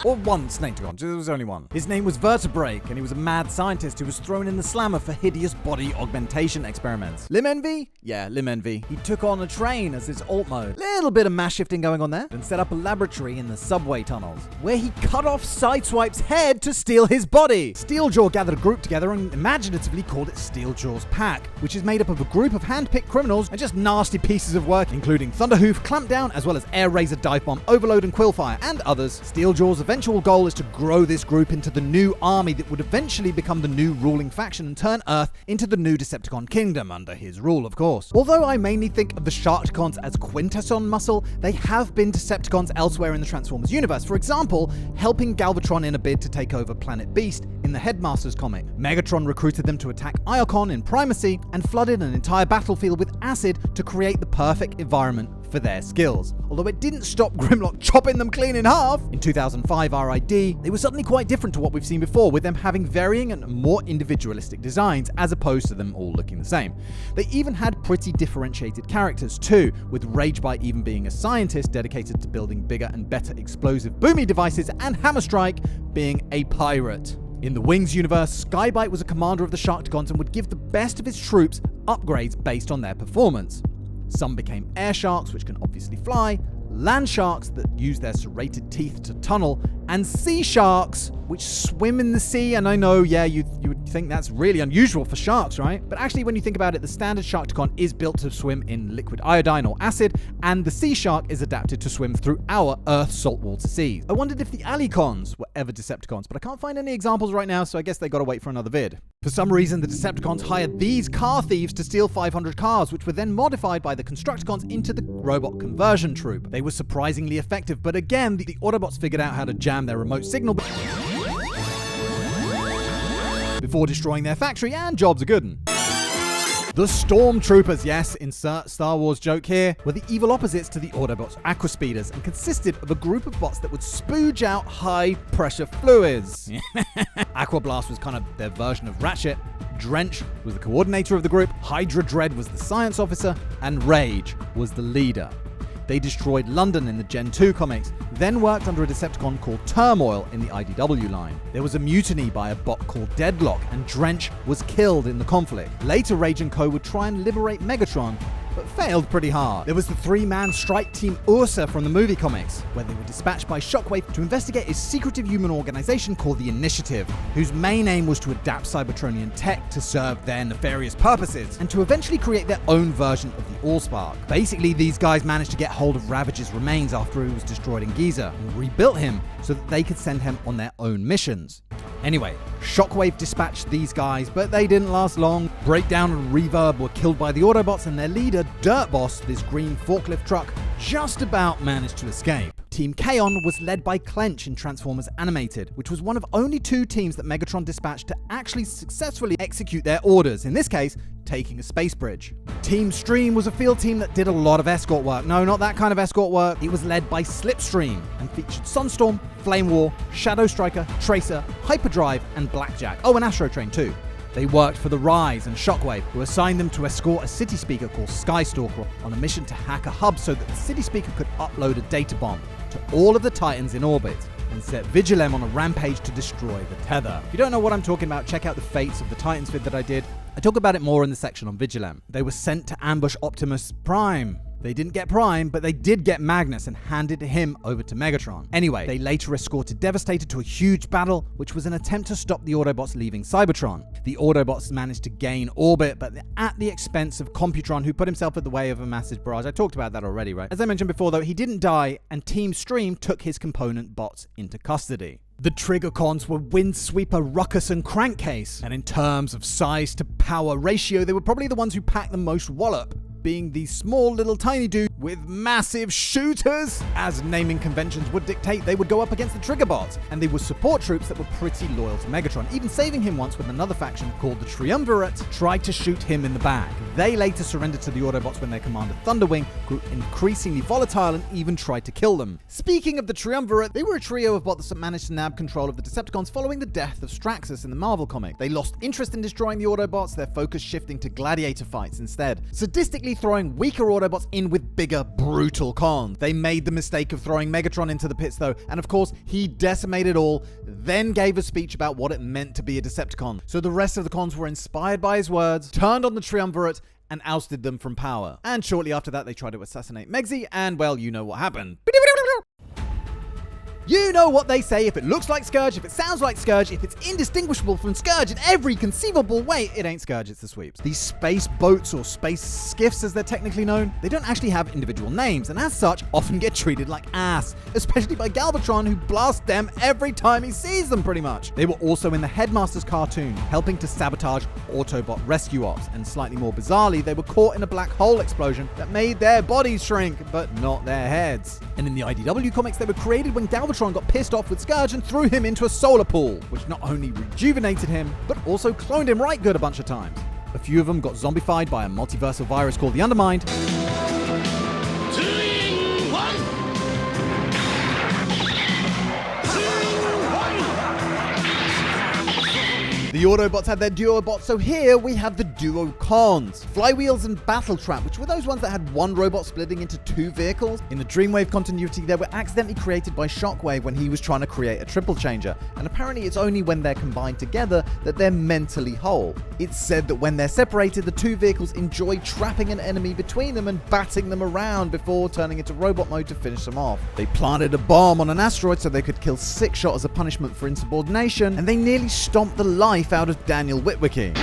Or one Snaketicon, there was only one. His name was Vertebrake, and he was a mad scientist who was thrown in the slammer for hideous body augmentation experiments. Limb Envy? Yeah, Limb Envy. He took on a train as his alt mode. Little bit of mass shifting going on there. And set up a laboratory in the subway tunnels, where he cut off Sideswipe's head to steal his body. Steeljaw gathered a group together and imaginatively called it Steeljaw's Pack, which is made up of a group of hand-picked criminals and just nasty pieces of work, including Thunderhoof, Clampdown, as well as Air Razor, Dive Bomb, Overload, and Quillfire, and others. Steeljaw's eventual goal is to grow this group into the new army that would eventually become the new ruling faction and turn Earth into the new Decepticon kingdom under his rule, of course. Although I mainly think of the Sharkticons as quintesson muscle, they have been Decepticons elsewhere in the Transformers universe. For example, helping Galvatron in a bid to take over Planet Beast in the Headmasters comic. Megatron recruited them to attack Iacon in Primacy and flooded an entire battlefield with acid to create the perfect environment for their skills. Although it didn't stop Grimlock chopping them clean in half. In 2005 RID, they were suddenly quite different to what we've seen before, with them having varying and more individualistic designs as opposed to them all looking the same. They even had pretty differentiated characters too, with Ragebite even being a scientist dedicated to building bigger and better explosive boomy devices, and Hammerstrike being a pirate. In the Wings universe, Skybite was a commander of the Sharkticons and would give the best of his troops upgrades based on their performance. Some became air sharks, which can obviously fly, land sharks that use their serrated teeth to tunnel, and sea sharks, which swim in the sea. And I know, yeah, you would think that's really unusual for sharks, right? But actually, when you think about it, the standard Sharkticon is built to swim in liquid iodine or acid, and the sea shark is adapted to swim through our Earth's saltwater seas. I wondered if the Alicons were ever Decepticons, but I can't find any examples right now, so I guess they gotta wait for another vid. For some reason, the Decepticons hired these car thieves to steal 500 cars, which were then modified by the Constructicons into the robot conversion troop. They were surprisingly effective, but again, the Autobots figured out how to jam their remote signal before destroying their factory, and jobs are good 'un. The Stormtroopers, yes, insert Star Wars joke here, were the evil opposites to the Autobots' Aquaspeeders and consisted of a group of bots that would spooge out high-pressure fluids. Aquablast was kind of their version of Ratchet, Drench was the coordinator of the group, Hydra Dread was the science officer, and Rage was the leader. They destroyed London in the Gen 2 comics, then worked under a Decepticon called Turmoil in the IDW line. There was a mutiny by a bot called Deadlock, and Drench was killed in the conflict. Later, Rage & Co. would try and liberate Megatron, but failed pretty hard. There was the three-man strike team Ursa from the movie comics, where they were dispatched by Shockwave to investigate a secretive human organization called the Initiative, whose main aim was to adapt Cybertronian tech to serve their nefarious purposes, and to eventually create their own version of the Allspark. Basically, these guys managed to get hold of Ravage's remains after he was destroyed in Giza, and rebuilt him so that they could send him on their own missions. Anyway, Shockwave dispatched these guys, but they didn't last long. Breakdown and Reverb were killed by the Autobots, and their leader, Dirt Boss, this green forklift truck, just about managed to escape. Team Kaon was led by Clench in Transformers Animated, which was one of only 2 teams that Megatron dispatched to actually successfully execute their orders, in this case, taking a space bridge. Team Stream was a field team that did a lot of escort work. No, not that kind of escort work. It was led by Slipstream and featured Sunstorm, Flame War, Shadow Striker, Tracer, Hyperdrive, and Blackjack. Oh, and Astro Train too. They worked for the Rise and Shockwave, who assigned them to escort a city speaker called Skystalker on a mission to hack a hub so that the city speaker could upload a data bomb to all of the Titans in orbit and set Vigilem on a rampage to destroy the tether. If you don't know what I'm talking about, check out the Fates of the Titans vid that I did. I talk about it more in the section on Vigilem. They were sent to ambush Optimus Prime. They didn't get Prime, but they did get Magnus and handed him over to Megatron. Anyway, they later escorted Devastator to a huge battle, which was an attempt to stop the Autobots leaving Cybertron. The Autobots managed to gain orbit, but at the expense of Computron, who put himself at the way of a massive barrage. I talked about that already, right? As I mentioned before, though, he didn't die, and Team Stream took his component bots into custody. The Triggercons were Windsweeper, Ruckus, and Crankcase, and in terms of size to power ratio, they were probably the ones who packed the most wallop, being these small little tiny dudes with massive shooters. As naming conventions would dictate, they would go up against the Triggerbots, and they were support troops that were pretty loyal to Megatron, even saving him once when another faction called the Triumvirate tried to shoot him in the back. They later surrendered to the Autobots when their commander Thunderwing grew increasingly volatile and even tried to kill them. Speaking of the Triumvirate, they were a trio of bots that managed to nab control of the Decepticons following the death of Straxus in the Marvel comic. They lost interest in destroying the Autobots, their focus shifting to gladiator fights instead, sadistically throwing weaker Autobots in with bigger, brutal cons. They made the mistake of throwing Megatron into the pits though, and of course, he decimated all, then gave a speech about what it meant to be a Decepticon. So the rest of the cons were inspired by his words, turned on the Triumvirate, and ousted them from power. And shortly after that, they tried to assassinate Megzy, and well, you know what happened. You know what they say, if it looks like Scourge, if it sounds like Scourge, if it's indistinguishable from Scourge in every conceivable way, it ain't Scourge, it's the Sweeps. These space boats, or space skiffs as they're technically known, they don't actually have individual names, and as such, often get treated like ass, especially by Galvatron, who blasts them every time he sees them pretty much. They were also in the Headmaster's cartoon, helping to sabotage Autobot rescue ops, and slightly more bizarrely, they were caught in a black hole explosion that made their bodies shrink, but not their heads. And in the IDW comics, they were created when Galvatron got pissed off with Scourge and threw him into a solar pool, which not only rejuvenated him, but also cloned him right good a bunch of times. A few of them got zombified by a multiversal virus called the Undermined. The Autobots had their Duobots, so here we have the Duocons. Flywheels and Battletrap, which were those ones that had one robot splitting into 2 vehicles. In the Dreamwave continuity, they were accidentally created by Shockwave when he was trying to create a triple changer, and apparently it's only when they're combined together that they're mentally whole. It's said that when they're separated, the 2 vehicles enjoy trapping an enemy between them and batting them around before turning into robot mode to finish them off. They planted a bomb on an asteroid so they could kill Sixshot as a punishment for insubordination, and they nearly stomped the life out of Daniel Witwicky.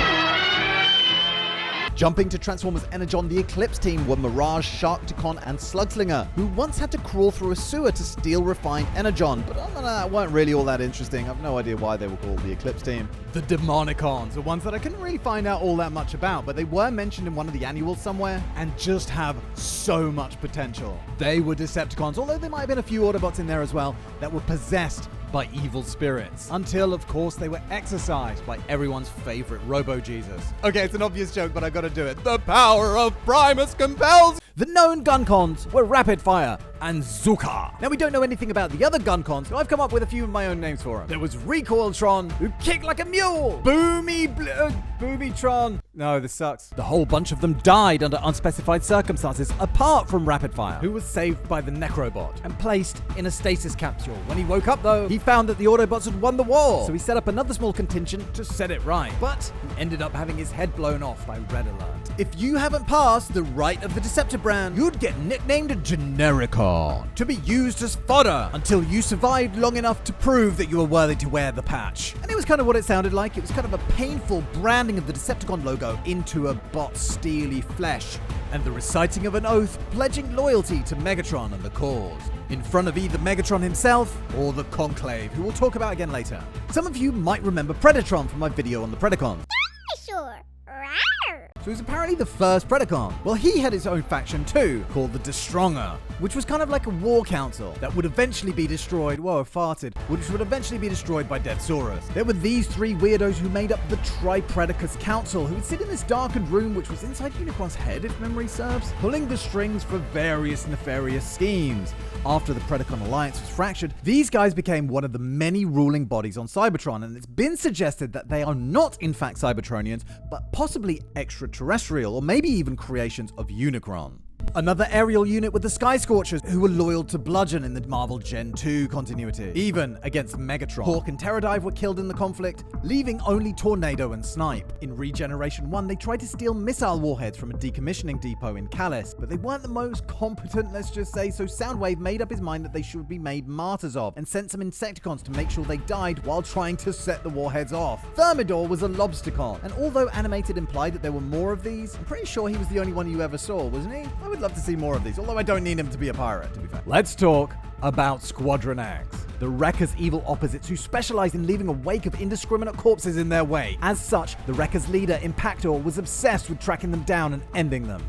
Jumping to Transformers Energon, the Eclipse team were Mirage, Sharkticon, and Slugslinger, who once had to crawl through a sewer to steal refined Energon, but other than that, weren't really all that interesting. I've no idea why they were called the Eclipse team. The Demonicons, the ones that I couldn't really find out all that much about, but they were mentioned in one of the annuals somewhere, and just have so much potential. They were Decepticons, although there might have been a few Autobots in there as well, that were possessed by evil spirits. Until, of course, they were exorcised by everyone's favorite Robo-Jesus. Okay, it's an obvious joke, but I gotta do it. The power of Primus compels! The known Guncons were Rapid Fire, and Zuka. Now, we don't know anything about the other Guncons, so I've come up with a few of my own names for them. There was Recoiltron, who kicked like a mule. Boobytron. No, this sucks. The whole bunch of them died under unspecified circumstances, apart from Rapidfire, who was saved by the Necrobot and placed in a stasis capsule. When he woke up, though, he found that the Autobots had won the war, so he set up another small contingent to set it right. But he ended up having his head blown off by Red Alert. If you haven't passed the rite of the Decepticon, you'd get nicknamed a Genericon, to be used as fodder until you survived long enough to prove that you were worthy to wear the patch. And it was kind of what it sounded like. It was kind of a painful branding of the Decepticon logo into a bot's steely flesh, and the reciting of an oath pledging loyalty to Megatron and the cause, in front of either Megatron himself or the Conclave, who we'll talk about again later. Some of you might remember Predatron from my video on the Predacons. Sure. So he was apparently the first Predacon. Well, he had his own faction too, called the Destronger, which was kind of like a war council that would eventually be destroyed, which would eventually be destroyed by Deathsaurus. There were these three weirdos who made up the Tripredacus Council, who would sit in this darkened room which was inside Unicron's head, if memory serves, pulling the strings for various nefarious schemes. After the Predacon alliance was fractured, these guys became one of the many ruling bodies on Cybertron, and it's been suggested that they are not in fact Cybertronians, but possibly extraterrestrial, or maybe even creations of Unicron. Another aerial unit were the Skyscorchers, who were loyal to Bludgeon in the Marvel Gen 2 continuity, even against Megatron. Hawk and Pterodive were killed in the conflict, leaving only Tornado and Snipe. In Regeneration 1, they tried to steal missile warheads from a decommissioning depot in Callis, but they weren't the most competent, let's just say, so Soundwave made up his mind that they should be made martyrs of, and sent some Insecticons to make sure they died while trying to set the warheads off. Thermidor was a Lobsticon, and although animated implied that there were more of these, I'm pretty sure he was the only one you ever saw, wasn't he? I would love to see more of these, although I don't need him to be a pirate, to be fair. Let's talk about Squadron X, the Wrecker's evil opposites who specialized in leaving a wake of indiscriminate corpses in their way. As such, the Wrecker's leader, Impactor, was obsessed with tracking them down and ending them.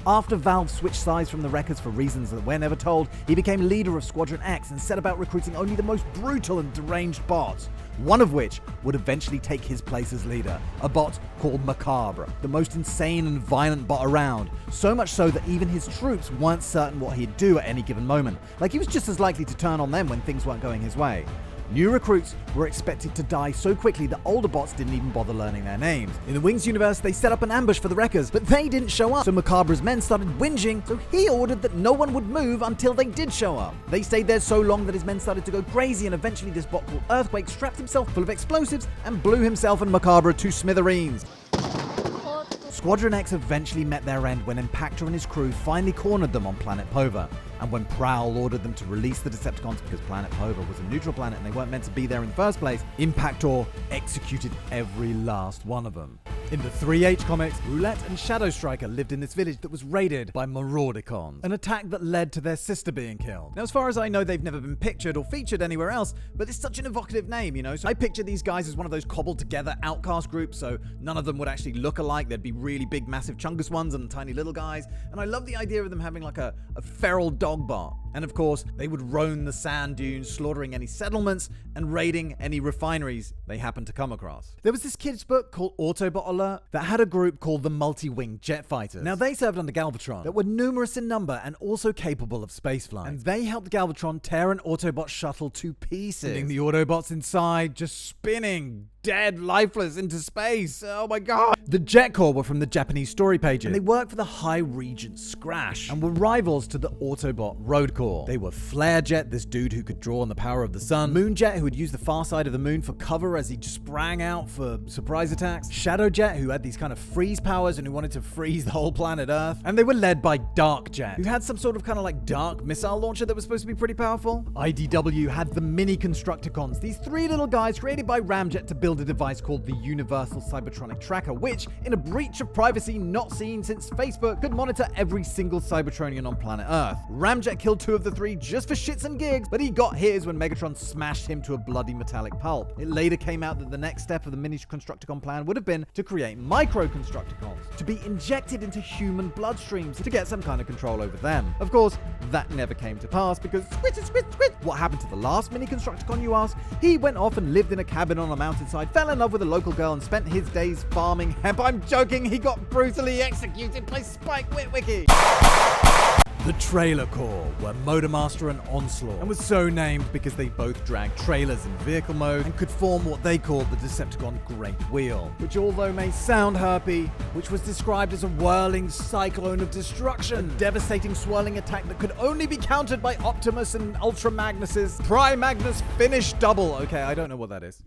After Valve switched sides from the Wreckers for reasons that we're never told, he became leader of Squadron X and set about recruiting only the most brutal and deranged bots, one of which would eventually take his place as leader, a bot called Macabre, the most insane and violent bot around, so much so that even his troops weren't certain what he'd do at any given moment, like he was just as likely to turn on them when things weren't going his way. New recruits were expected to die so quickly that older bots didn't even bother learning their names. In the Wings universe, they set up an ambush for the Wreckers, but they didn't show up, so Macabre's men started whinging, so he ordered that no one would move until they did show up. They stayed there so long that his men started to go crazy, and eventually this bot called Earthquake strapped himself full of explosives and blew himself and Macabre to smithereens. Squadron X eventually met their end when Impactor and his crew finally cornered them on Planet Pova, and when Prowl ordered them to release the Decepticons because Planet Pova was a neutral planet and they weren't meant to be there in the first place, Impactor executed every last one of them. In the 3H comics, Roulette and Shadow Striker lived in this village that was raided by Maraudicons, an attack that led to their sister being killed. Now, as far as I know, they've never been pictured or featured anywhere else, but it's such an evocative name, you know, so I picture these guys as one of those cobbled together outcast groups, so none of them would actually look alike. There'd be really big, massive chungus ones and tiny little guys, and I love the idea of them having like a feral dog bot. And of course, they would roam the sand dunes, slaughtering any settlements and raiding any refineries they happened to come across. There was this kid's book called Autobot Alert that had a group called the Multi-Winged Jet Fighters. Now, they served under Galvatron, that were numerous in number and also capable of spaceflight. And they helped Galvatron tear an Autobot shuttle to pieces, sending the Autobots inside just spinning, dead, lifeless, into space. Oh my god. The Jet Corps were from the Japanese story pages, and they worked for the High Regent Scrash, and were rivals to the Autobot Road Corps. They were Flare Jet, this dude who could draw on the power of the sun, Moon Jet, who would use the far side of the moon for cover as he sprang out for surprise attacks, Shadow Jet, who had these kind of freeze powers and who wanted to freeze the whole planet Earth, and they were led by Dark Jet, who had some sort of kind of like dark missile launcher that was supposed to be pretty powerful. IDW had the Mini Constructicons, these three little guys created by Ramjet to build a device called the Universal Cybertronic Tracker, which, in a breach of privacy not seen since Facebook, could monitor every single Cybertronian on planet Earth. Ramjet killed two of the three just for shits and gigs, but he got his when Megatron smashed him to a bloody metallic pulp. It later came out that the next step of the Mini Constructicon plan would have been to create Micro Constructicons, to be injected into human bloodstreams to get some kind of control over them. Of course, that never came to pass because what happened to the last Mini Constructicon, you ask? He went off and lived in a cabin on a mountainside, fell in love with a local girl, and spent his days farming hemp. I'm joking, he got brutally executed by Spike Witwicky. The Trailer Core were Motormaster and Onslaught, and was so named because they both dragged trailers in vehicle mode and could form what they called the Decepticon Great Wheel, which, although may sound herpy, which was described as a whirling cyclone of destruction, a devastating swirling attack that could only be countered by Optimus and Ultra Magnus's Primagnus Finish Double. Okay, I don't know what that is.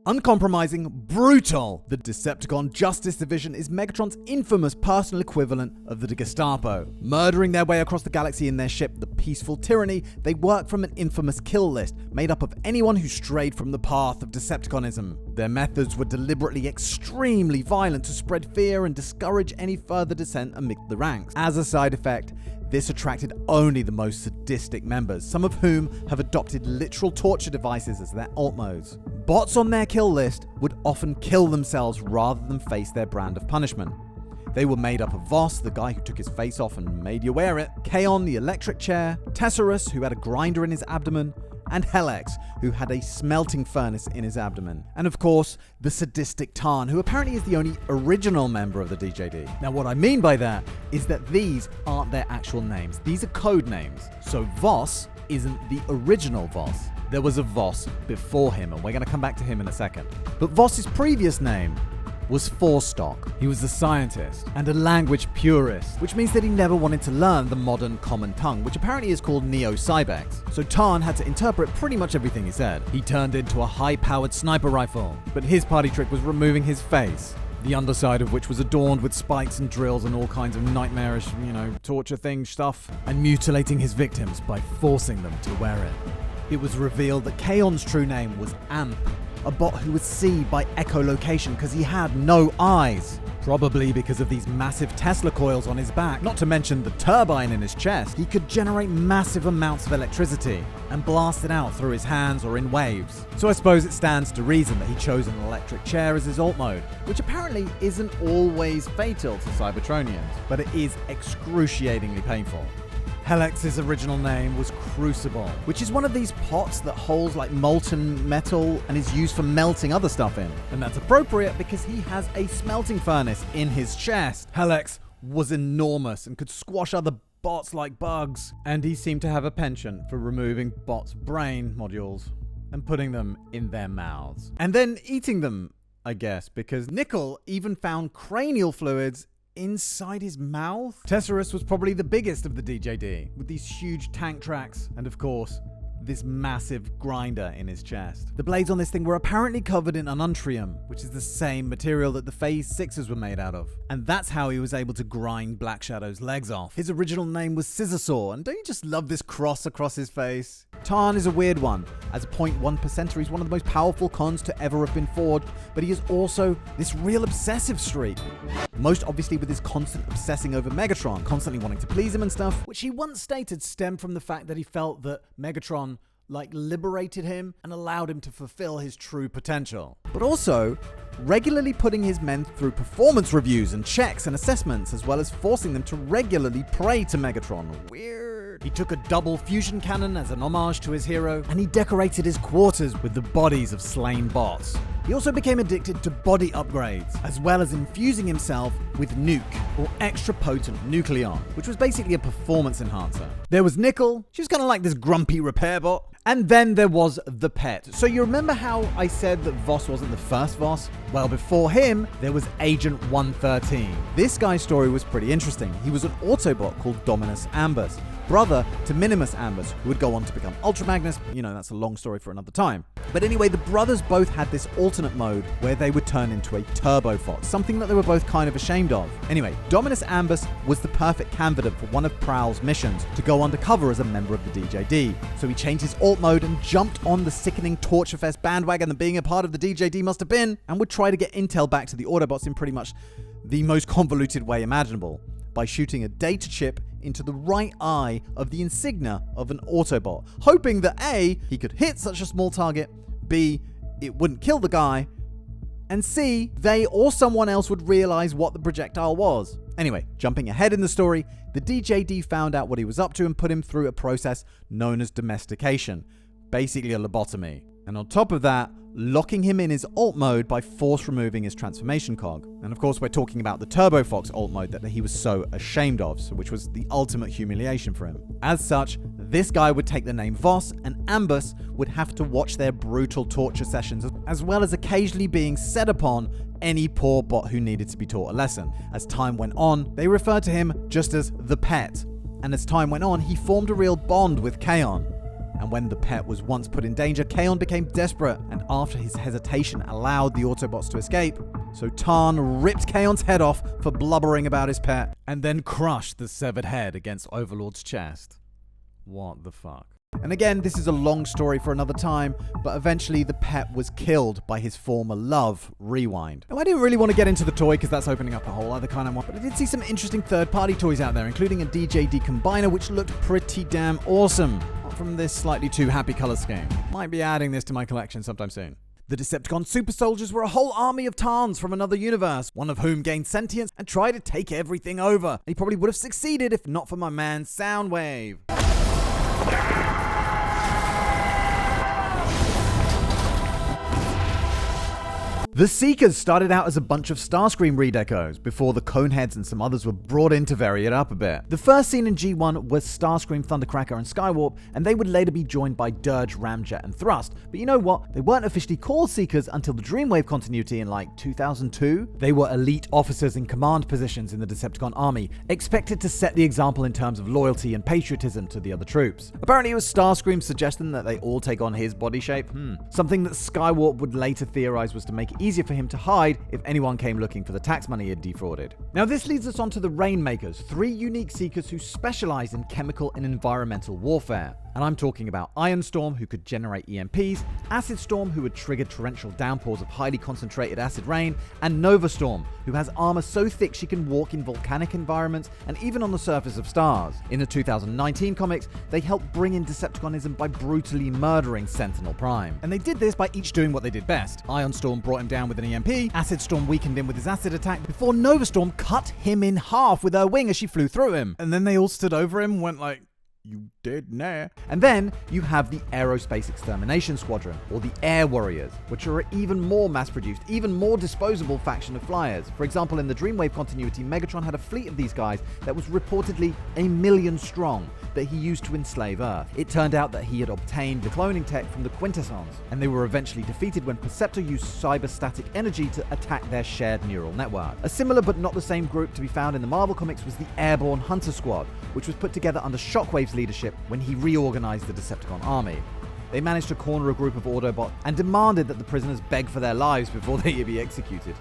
Uncompromising, brutal, the Decepticon Justice Division is Megatron's infamous personal equivalent of the Gestapo. Murdering their way across the galaxy in their ship, the Peaceful Tyranny, they work from an infamous kill list made up of anyone who strayed from the path of Decepticonism. Their methods were deliberately extremely violent to spread fear and discourage any further descent amidst the ranks. As a side effect, this attracted only the most sadistic members, some of whom have adopted literal torture devices as their alt modes. Bots on their kill list would often kill themselves rather than face their brand of punishment. They were made up of Voss, the guy who took his face off and made you wear it, Kaon, the electric chair, Tesserus, who had a grinder in his abdomen, and Helix, who had a smelting furnace in his abdomen. And of course, the sadistic Tarn, who apparently is the only original member of the DJD. Now what I mean by that is that these aren't their actual names. These are code names. So Voss isn't the original Voss. There was a Voss before him, and we're going to come back to him in a second. But Voss's previous name was Forstock. He was a scientist and a language purist, which means that he never wanted to learn the modern common tongue, which apparently is called Neo-Cybex. So Tarn had to interpret pretty much everything he said. He turned into a high-powered sniper rifle, but his party trick was removing his face, the underside of which was adorned with spikes and drills and all kinds of nightmarish, torture thing stuff, and mutilating his victims by forcing them to wear it. It was revealed that Kaon's true name was Amp, a bot who would see by echolocation because he had no eyes. Probably because of these massive Tesla coils on his back, not to mention the turbine in his chest. He could generate massive amounts of electricity and blast it out through his hands or in waves. So I suppose it stands to reason that he chose an electric chair as his alt mode, which apparently isn't always fatal to Cybertronians, but it is excruciatingly painful. Helix's original name was Crucible, which is one of these pots that holds like molten metal and is used for melting other stuff in. And that's appropriate because he has a smelting furnace in his chest. Helix was enormous and could squash other bots like bugs. And he seemed to have a penchant for removing bots' brain modules and putting them in their mouths. And then eating them, I guess, because Nickel even found cranial fluids inside his mouth. Tesserus was probably the biggest of the DJD, with these huge tank tracks and, of course, this massive grinder in his chest. The blades on this thing were apparently covered in ununtrium, which is the same material that the Phase 6s were made out of. And that's how he was able to grind Black Shadow's legs off. His original name was Scissorsaw, and don't you just love this cross across his face? Tarn is a weird one. As a 0.1%er, he's one of the most powerful cons to ever have been forged, but he is also this real obsessive streak. Most obviously with his constant obsessing over Megatron, constantly wanting to please him and stuff, which he once stated stemmed from the fact that he felt that Megatron liberated him and allowed him to fulfill his true potential. But also, regularly putting his men through performance reviews and checks and assessments, as well as forcing them to regularly pray to Megatron. Weird. He took a double fusion cannon as an homage to his hero, and he decorated his quarters with the bodies of slain bots. He also became addicted to body upgrades, as well as infusing himself with Nuke, or extra potent Nucleon, which was basically a performance enhancer. There was Nickel, she was kind of like this grumpy repair bot. And then there was the pet. So you remember how I said that Voss wasn't the first Voss? Well, before him, there was Agent 113. This guy's story was pretty interesting. He was an Autobot called Dominus Ambus, brother to Minimus Ambus, who would go on to become Ultra Magnus. That's a long story for another time. But anyway, the brothers both had this alternate mode where they would turn into a Turbofot, something that they were both kind of ashamed of. Anyway, Dominus Ambus was the perfect candidate for one of Prowl's missions to go undercover as a member of the DJD. So he changed his alt mode and jumped on the sickening Torturefest bandwagon that being a part of the DJD must have been, and would try to get intel back to the Autobots in pretty much the most convoluted way imaginable, by shooting a data chip into the right eye of the insignia of an Autobot, hoping that A, he could hit such a small target, B, it wouldn't kill the guy, and C, they or someone else would realize what the projectile was. Anyway, jumping ahead in the story, the DJD found out what he was up to and put him through a process known as domestication, basically a lobotomy. And on top of that, locking him in his alt mode by force removing his transformation cog. And of course, we're talking about the Turbo Fox alt mode that he was so ashamed of, which was the ultimate humiliation for him. As such, this guy would take the name Voss, and Ambus would have to watch their brutal torture sessions, as well as occasionally being set upon any poor bot who needed to be taught a lesson. As time went on, they referred to him just as the Pet. And as time went on, he formed a real bond with Kaon. And when the Pet was once put in danger, Kaon became desperate, and after his hesitation allowed the Autobots to escape. So Tarn ripped Kaon's head off for blubbering about his pet, and then crushed the severed head against Overlord's chest. What the fuck? And again, this is a long story for another time, but eventually the Pet was killed by his former love, Rewind. Now, I didn't really want to get into the toy because that's opening up a whole other kind of one, but I did see some interesting third-party toys out there, including a DJD Combiner, which looked pretty damn awesome. Not from this slightly too happy color scheme. Might be adding this to my collection sometime soon. The Decepticon Super Soldiers were a whole army of Tarns from another universe, one of whom gained sentience and tried to take everything over. And he probably would have succeeded if not for my man Soundwave. The Seekers started out as a bunch of Starscream redecos before the Coneheads and some others were brought in to vary it up a bit. The first scene in G1 was Starscream, Thundercracker, and Skywarp, and they would later be joined by Dirge, Ramjet, and Thrust. But you know what? They weren't officially called Seekers until the Dreamwave continuity in like 2002. They were elite officers in command positions in the Decepticon army, expected to set the example in terms of loyalty and patriotism to the other troops. Apparently it was Starscream's suggestion that they all take on his body shape. Something that Skywarp would later theorize was to make it easier for him to hide if anyone came looking for the tax money he had defrauded. Now this leads us on to the Rainmakers, 3 unique Seekers who specialize in chemical and environmental warfare. And I'm talking about Iron Storm, who could generate EMPs, Acid Storm, who would trigger torrential downpours of highly concentrated acid rain, and Nova Storm, who has armor so thick she can walk in volcanic environments and even on the surface of stars. In the 2019 comics, they helped bring in Decepticonism by brutally murdering Sentinel Prime. And they did this by each doing what they did best. Iron Storm brought him down with an EMP, Acid Storm weakened him with his acid attack, before Nova Storm cut him in half with her wing as she flew through him. And then they all stood over him and went like, "You dead now." And then you have the Aerospace Extermination Squadron, or the Air Warriors, which are an even more mass-produced, even more disposable faction of flyers. For example, in the Dreamwave continuity, Megatron had a fleet of these guys that was reportedly 1 million strong that he used to enslave Earth. It turned out that he had obtained the cloning tech from the Quintessons, and they were eventually defeated when Perceptor used cyberstatic energy to attack their shared neural network. A similar but not the same group to be found in the Marvel comics was the Airborne Hunter Squad, which was put together under Shockwave's leadership when he reorganized the Decepticon army. They managed to corner a group of Autobots and demanded that the prisoners beg for their lives before they be executed.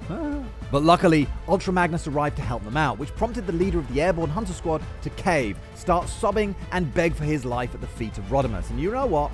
But luckily, Ultra Magnus arrived to help them out, which prompted the leader of the Airborne Hunter Squad to cave, start sobbing, and beg for his life at the feet of Rodimus. And you know what?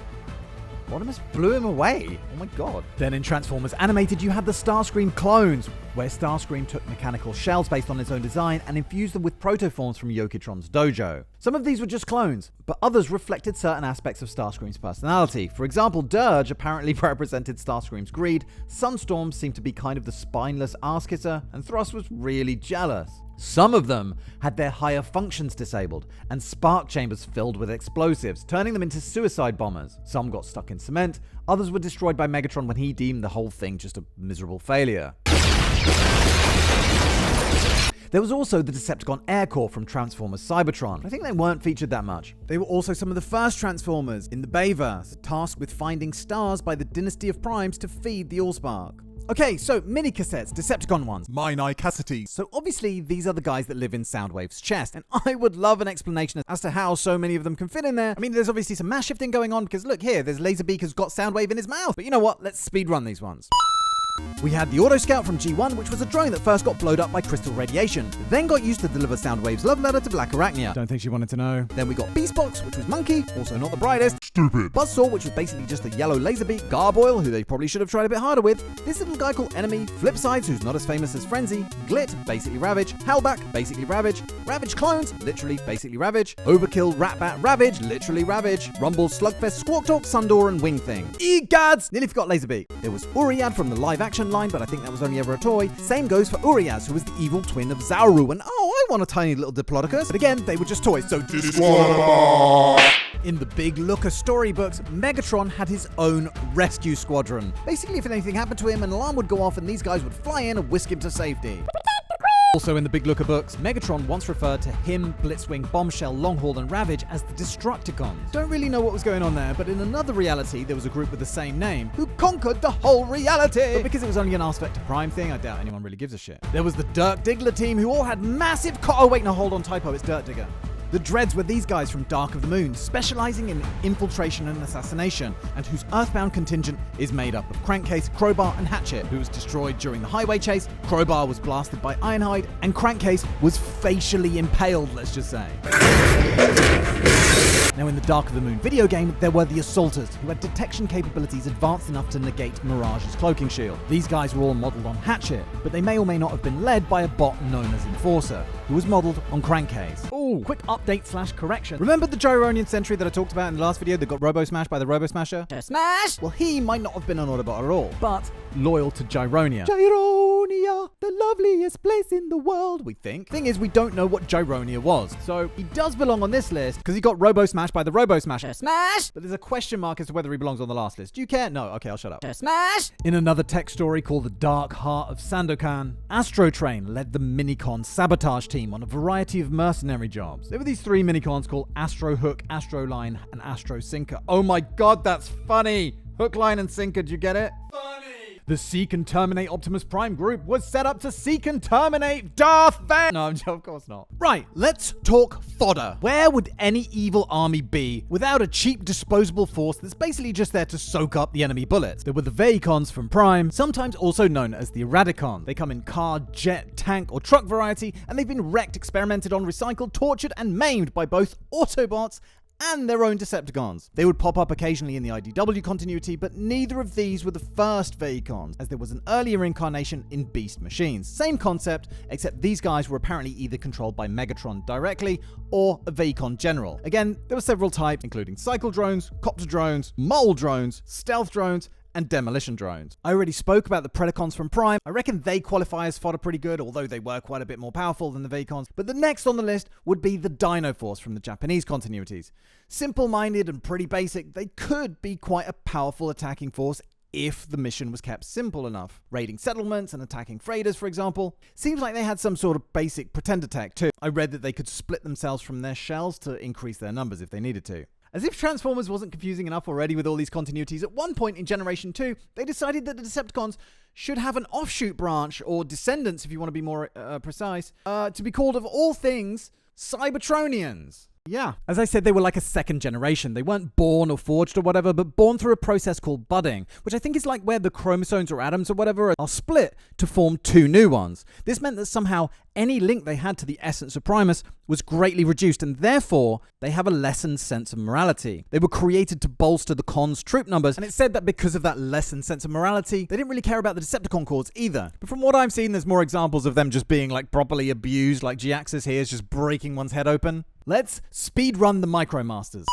Rodimus blew him away. Oh my god. Then in Transformers Animated, you had the Starscream clones, where Starscream took mechanical shells based on his own design and infused them with protoforms from Yokitron's dojo. Some of these were just clones, but others reflected certain aspects of Starscream's personality. For example, Dirge apparently represented Starscream's greed, Sunstorm seemed to be kind of the spineless ass-kisser, and Thrust was really jealous. Some of them had their higher functions disabled and spark chambers filled with explosives, turning them into suicide bombers. Some got stuck in cement, others were destroyed by Megatron when he deemed the whole thing just a miserable failure. There was also the Decepticon Air Core from Transformers Cybertron. I think they weren't featured that much. They were also some of the first Transformers in the Bayverse, tasked with finding stars by the Dynasty of Primes to feed the Allspark. Okay, so mini cassettes, Decepticon ones. Mine Cassettes. So obviously these are the guys that live in Soundwave's chest, and I would love an explanation as to how so many of them can fit in there. I mean, there's obviously some mass shifting going on, because look here, there's Laserbeak has got Soundwave in his mouth. But you know what? Let's speedrun these ones. We had the Auto Scout from G1, which was a drone that first got blowed up by crystal radiation, then got used to deliver Soundwave's love letter to Black Arachnia. Don't think she wanted to know. Then we got Beastbox, which was Monkey, also not the brightest. Stupid. Buzzsaw, which was basically just a yellow Laserbeak. Gargoyle, who they probably should have tried a bit harder with. This little guy called Enemy. Flipsides, who's not as famous as Frenzy. Glit, basically Ravage. Hellback, basically Ravage. Ravage Clones, literally basically Ravage. Overkill, Ratbat, Ravage, literally Ravage. Rumble, Slugfest, Squawk Talk, Sundor, and Wing Thing. Egads! Nearly forgot Laserbeak. There was Uriad from the live action line, but I think that was only ever a toy. Same goes for Uriaz, who was the evil twin of Zauru, and oh, I want a tiny little Diplodocus. But again, they were just toys, so In the Big Looker storybooks, Megatron had his own rescue squadron. Basically, if anything happened to him, an alarm would go off and these guys would fly in and whisk him to safety. Also in the Big Looker books, Megatron once referred to him, Blitzwing, Bombshell, Longhaul, and Ravage as the Destructicons. Don't really know what was going on there, but in another reality, there was a group with the same name who conquered the whole reality. But because it was only an Ask Vector Prime thing, I doubt anyone really gives a shit. There was the Dirk Diggler team who all had massive oh wait, no, hold on, typo, it's Dirt Digger. The Dreads were these guys from Dark of the Moon, specializing in infiltration and assassination, and whose Earthbound contingent is made up of Crankcase, Crowbar, and Hatchet, who was destroyed during the highway chase, Crowbar was blasted by Ironhide, and Crankcase was facially impaled, let's just say. Now in the Dark of the Moon video game, there were the Assaulters, who had detection capabilities advanced enough to negate Mirage's cloaking shield. These guys were all modeled on Hatchet, but they may or may not have been led by a bot known as Enforcer, who was modeled on Crankcase. Ooh, quick update/correction. Remember the Gyronean Sentry that I talked about in the last video that got Robo-Smashed by the Robo-Smasher? Smash! Well, he might not have been an Autobot at all, but loyal to Gyronia. Gyronia, the loveliest place in the world, we think. Thing is, we don't know what Gyronia was, so he does belong on this list because he got Robo-Smashed by the Robo-Smasher. Smash! But there's a question mark as to whether he belongs on the last list. Do you care? No. Okay, I'll shut up. Smash! In another tech story called The Dark Heart of Sandokan, Astrotrain led the Minicon Sabotage Team on a variety of mercenary jobs. There were these three Minicons called Astro Hook, Astro Line, and Astro Sinker. Oh my god, that's funny! Hook, line, and sinker, do you get it? Funny! The Seek and Terminate Optimus Prime group was set up to seek and terminate Darth Vader. No, of course not. Right, let's talk fodder. Where would any evil army be without a cheap disposable force that's basically just there to soak up the enemy bullets? There were the Vecons from Prime, sometimes also known as the Eradicon. They come in car, jet, tank, or truck variety, and they've been wrecked, experimented on, recycled, tortured, and maimed by both Autobots and their own Decepticons. They would pop up occasionally in the IDW continuity, but neither of these were the first Vecons, as there was an earlier incarnation in Beast Machines. Same concept, except these guys were apparently either controlled by Megatron directly or a Vecon general. Again, there were several types, including cycle drones, copter drones, mole drones, stealth drones, and demolition drones. I already spoke about the Predacons from Prime. I reckon they qualify as fodder pretty good, although they were quite a bit more powerful than the Vecons. But the next on the list would be the Dino Force from the Japanese continuities. Simple-minded and pretty basic, they could be quite a powerful attacking force if the mission was kept simple enough. Raiding settlements and attacking freighters, for example. Seems like they had some sort of basic pretender tech too. I read that they could split themselves from their shells to increase their numbers if they needed to. As if Transformers wasn't confusing enough already with all these continuities, at one point in Generation 2, they decided that the Decepticons should have an offshoot branch, or Descendants if you want to be more precise, to be called, of all things, Cybertronians. Yeah. As I said, they were like a second generation. They weren't born or forged or whatever, but born through a process called budding, which I think is like where the chromosomes or atoms or whatever are split to form two new ones. This meant that somehow any link they had to the essence of Primus was greatly reduced, and therefore they have a lessened sense of morality. They were created to bolster the Cons' troop numbers, and it's said that because of that lessened sense of morality, they didn't really care about the Decepticon cores either. But from what I've seen, there's more examples of them just being like properly abused, like G-Axis here is just breaking one's head open. Let's speedrun the Micromasters.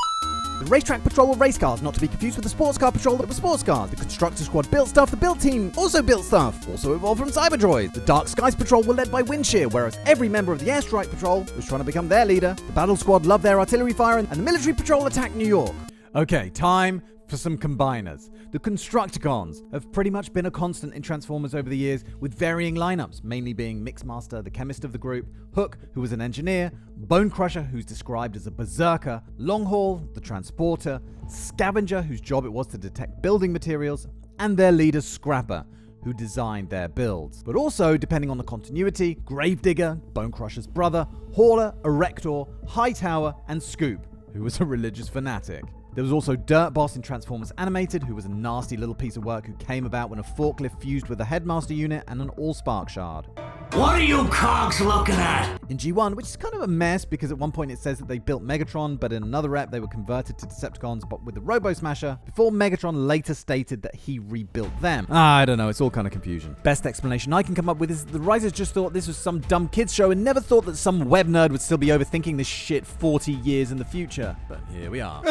The Racetrack Patrol were race cars, not to be confused with the Sports Car Patrol that were sports cars. The Constructor Squad built stuff, the Build Team also built stuff, also evolved from Cyberdroids. The Dark Skies Patrol were led by Windshear, whereas every member of the Airstrike Patrol was trying to become their leader. The Battle Squad loved their artillery fire, and the Military Patrol attacked New York. Okay, time for some combiners. The Constructicons have pretty much been a constant in Transformers over the years, with varying lineups, mainly being Mixmaster, the chemist of the group, Hook, who was an engineer, Bone Crusher, who's described as a berserker, Longhaul, the transporter, Scavenger, whose job it was to detect building materials, and their leader Scrapper, who designed their builds. But also, depending on the continuity, Gravedigger, Bone Crusher's brother, Hauler, Erector, Hightower, and Scoop, who was a religious fanatic. There was also Dirt Boss in Transformers Animated, who was a nasty little piece of work who came about when a forklift fused with a Headmaster unit and an Allspark shard. What are you cogs looking at? In G1, which is kind of a mess because at one point it says that they built Megatron, but in another rep they were converted to Decepticons, but with the Robo-Smasher, before Megatron later stated that he rebuilt them. I don't know, it's all kind of confusion. Best explanation I can come up with is that the writers just thought this was some dumb kids show and never thought that some web nerd would still be overthinking this shit 40 years in the future. But here we are.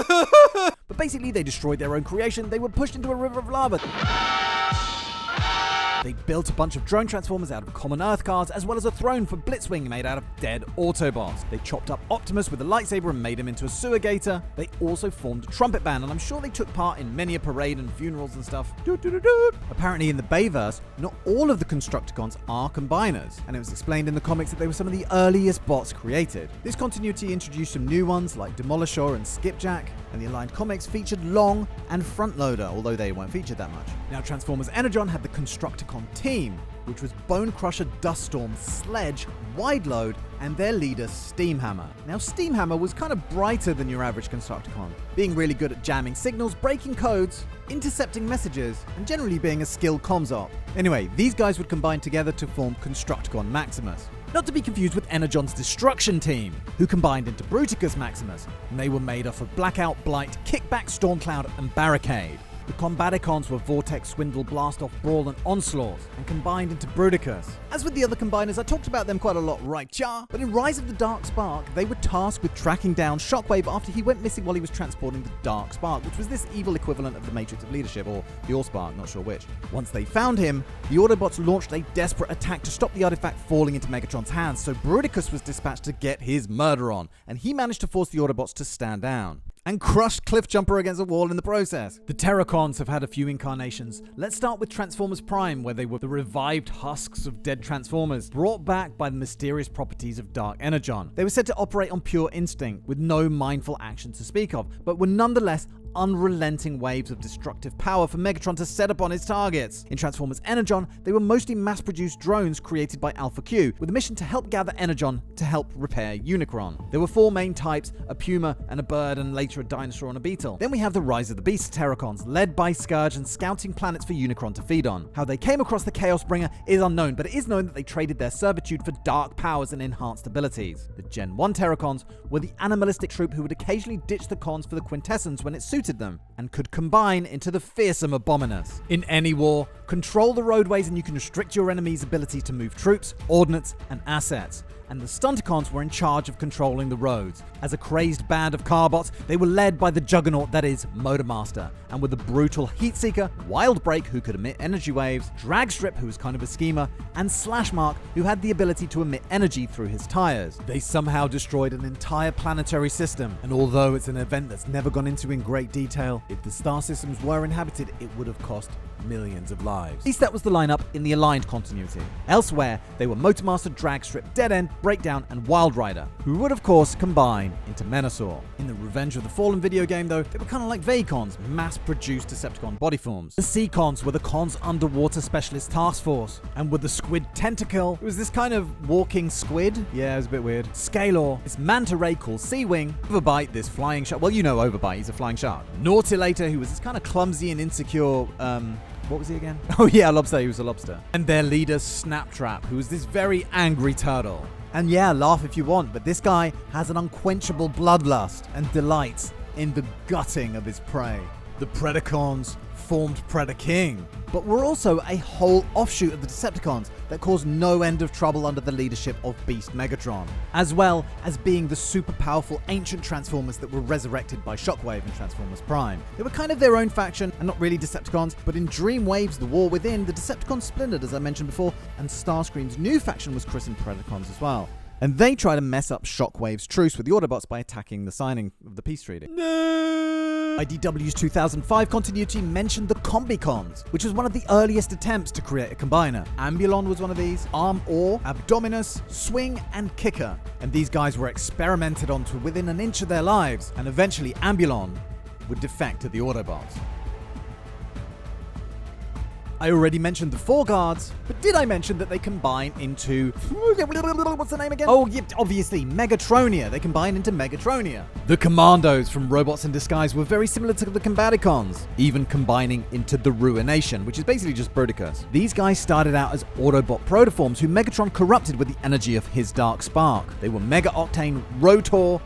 But basically they destroyed their own creation, they were pushed into a river of lava. They built a bunch of drone transformers out of common Earth cards, as well as a throne for Blitzwing made out of dead Autobots. They chopped up Optimus with a lightsaber and made him into a sewer gator. They also formed a trumpet band, and I'm sure they took part in many a parade and funerals and stuff. Apparently in the Bayverse, not all of the Constructicons are combiners, and it was explained in the comics that they were some of the earliest bots created. This continuity introduced some new ones like Demolisher and Skipjack, and the Aligned Comics featured Long and Frontloader, although they weren't featured that much. Now Transformers Energon had the Constructicon Team, which was Bone Crusher, Duststorm, Sledge, Wide Load, and their leader Steamhammer. Now Steamhammer was kind of brighter than your average Constructicon, being really good at jamming signals, breaking codes, intercepting messages, and generally being a skilled comms op. Anyway, these guys would combine together to form Constructicon Maximus. Not to be confused with Energon's Destruction Team, who combined into Bruticus Maximus, and they were made up of Blackout, Blight, Kickback, Stormcloud, and Barricade. The Combaticons were Vortex, Swindle, Blastoff, Brawl, and Onslaught, and combined into Bruticus. As with the other combiners, I talked about them quite a lot, right, cha? But in Rise of the Dark Spark, they were tasked with tracking down Shockwave after he went missing while he was transporting the Dark Spark, which was this evil equivalent of the Matrix of Leadership, or the Allspark, not sure which. Once they found him, the Autobots launched a desperate attack to stop the artifact falling into Megatron's hands, so Bruticus was dispatched to get his murder on, and he managed to force the Autobots to stand down, and crushed Cliffjumper against a wall in the process. The Terracons have had a few incarnations. Let's start with Transformers Prime, where they were the revived husks of dead Transformers, brought back by the mysterious properties of Dark Energon. They were said to operate on pure instinct, with no mindful action to speak of, but were nonetheless unrelenting waves of destructive power for Megatron to set upon his targets. In Transformers Energon, they were mostly mass-produced drones created by Alpha Q, with a mission to help gather Energon to help repair Unicron. There were 4 main types, a puma and a bird, and later a dinosaur and a beetle. Then we have the Rise of the Beast Terracons, led by Scourge and scouting planets for Unicron to feed on. How they came across the Chaos Bringer is unknown, but it is known that they traded their servitude for dark powers and enhanced abilities. The Gen 1 Terracons were the animalistic troop who would occasionally ditch the cons for the Quintessence when it suited them, and could combine into the fearsome Abominus. In any war, control the roadways and you can restrict your enemy's ability to move troops, ordnance, and assets. And the Stunticons were in charge of controlling the roads. As a crazed band of carbots, they were led by the juggernaut that is Motormaster, and with the brutal Heatseeker, Wildbreak, who could emit energy waves, Dragstrip, who was kind of a schemer, and Slashmark, who had the ability to emit energy through his tires. They somehow destroyed an entire planetary system, and although it's an event that's never gone into in great detail, if the star systems were inhabited, it would have cost millions of lives. At least that was the lineup in the aligned continuity. Elsewhere, they were Motormaster, Dragstrip, Dead End, Breakdown, and Wild Rider, who would of course combine into Menasor. In the Revenge of the Fallen video game though, they were kind of like Vecons, mass-produced Decepticon body forms. The Seacons were the Cons Underwater Specialist Task Force, and with the Squid Tentacle, it was this kind of walking squid. Yeah, it was a bit weird. Scalor, this manta ray called Sea-Wing, Overbite, this flying shark. Well, you know Overbite, he's a flying shark. Nautilator, who was this kind of clumsy and insecure, what was he again? Oh yeah, Lobster, he was a lobster. And their leader, Snaptrap, who was this very angry turtle. And yeah, laugh if you want, but this guy has an unquenchable bloodlust and delights in the gutting of his prey. The Predacons formed Predaking, but were also a whole offshoot of the Decepticons that caused no end of trouble under the leadership of Beast Megatron, as well as being the super powerful ancient Transformers that were resurrected by Shockwave in Transformers Prime. They were kind of their own faction, and not really Decepticons, but in Dreamwave's The War Within, the Decepticons splintered, as I mentioned before, and Starscream's new faction was christened Predacons as well. And they try to mess up Shockwave's truce with the Autobots by attacking the signing of the peace treaty. No! IDW's 2005 continuity mentioned the Combicons, which was one of the earliest attempts to create a combiner. Ambulon was one of these, Arm Or, Abdominus, Swing, and Kicker. And these guys were experimented on to within an inch of their lives, and eventually Ambulon would defect to the Autobots. I already mentioned the Four Guards, but did I mention that they combine into... What's the name again? Oh, yeah, obviously, Megatronia. They combine into Megatronia. The Commandos from Robots in Disguise were very similar to the Combaticons, even combining into the Ruination, which is basically just Bruticus. These guys started out as Autobot protoforms who Megatron corrupted with the energy of his Dark Spark. They were Mega Octane, Rotor,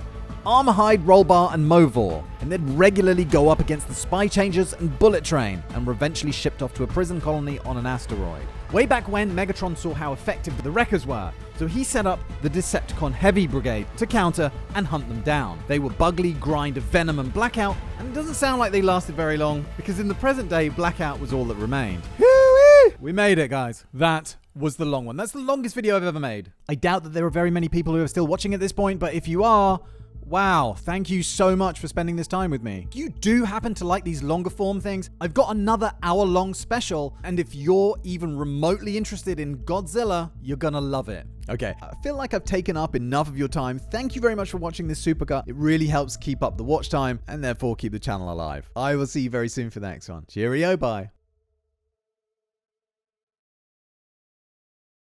Armorhide, Rollbar, and Movor, and they'd regularly go up against the Spy Changers and Bullet Train, and were eventually shipped off to a prison colony on an asteroid. Way back when, Megatron saw how effective the Wreckers were, so he set up the Decepticon Heavy Brigade to counter and hunt them down. They were Bugly, Grind, Venom, and Blackout, and it doesn't sound like they lasted very long, because in the present day, Blackout was all that remained. We made it, guys. That was the long one. That's the longest video I've ever made. I doubt that there are very many people who are still watching at this point, but if you are, wow, thank you so much for spending this time with me. If you do happen to like these longer form things, I've got another hour-long special, and if you're even remotely interested in Godzilla, you're gonna love it. Okay, I feel like I've taken up enough of your time. Thank you very much for watching this supercut. It really helps keep up the watch time, and therefore keep the channel alive. I will see you very soon for the next one. Cheerio, bye.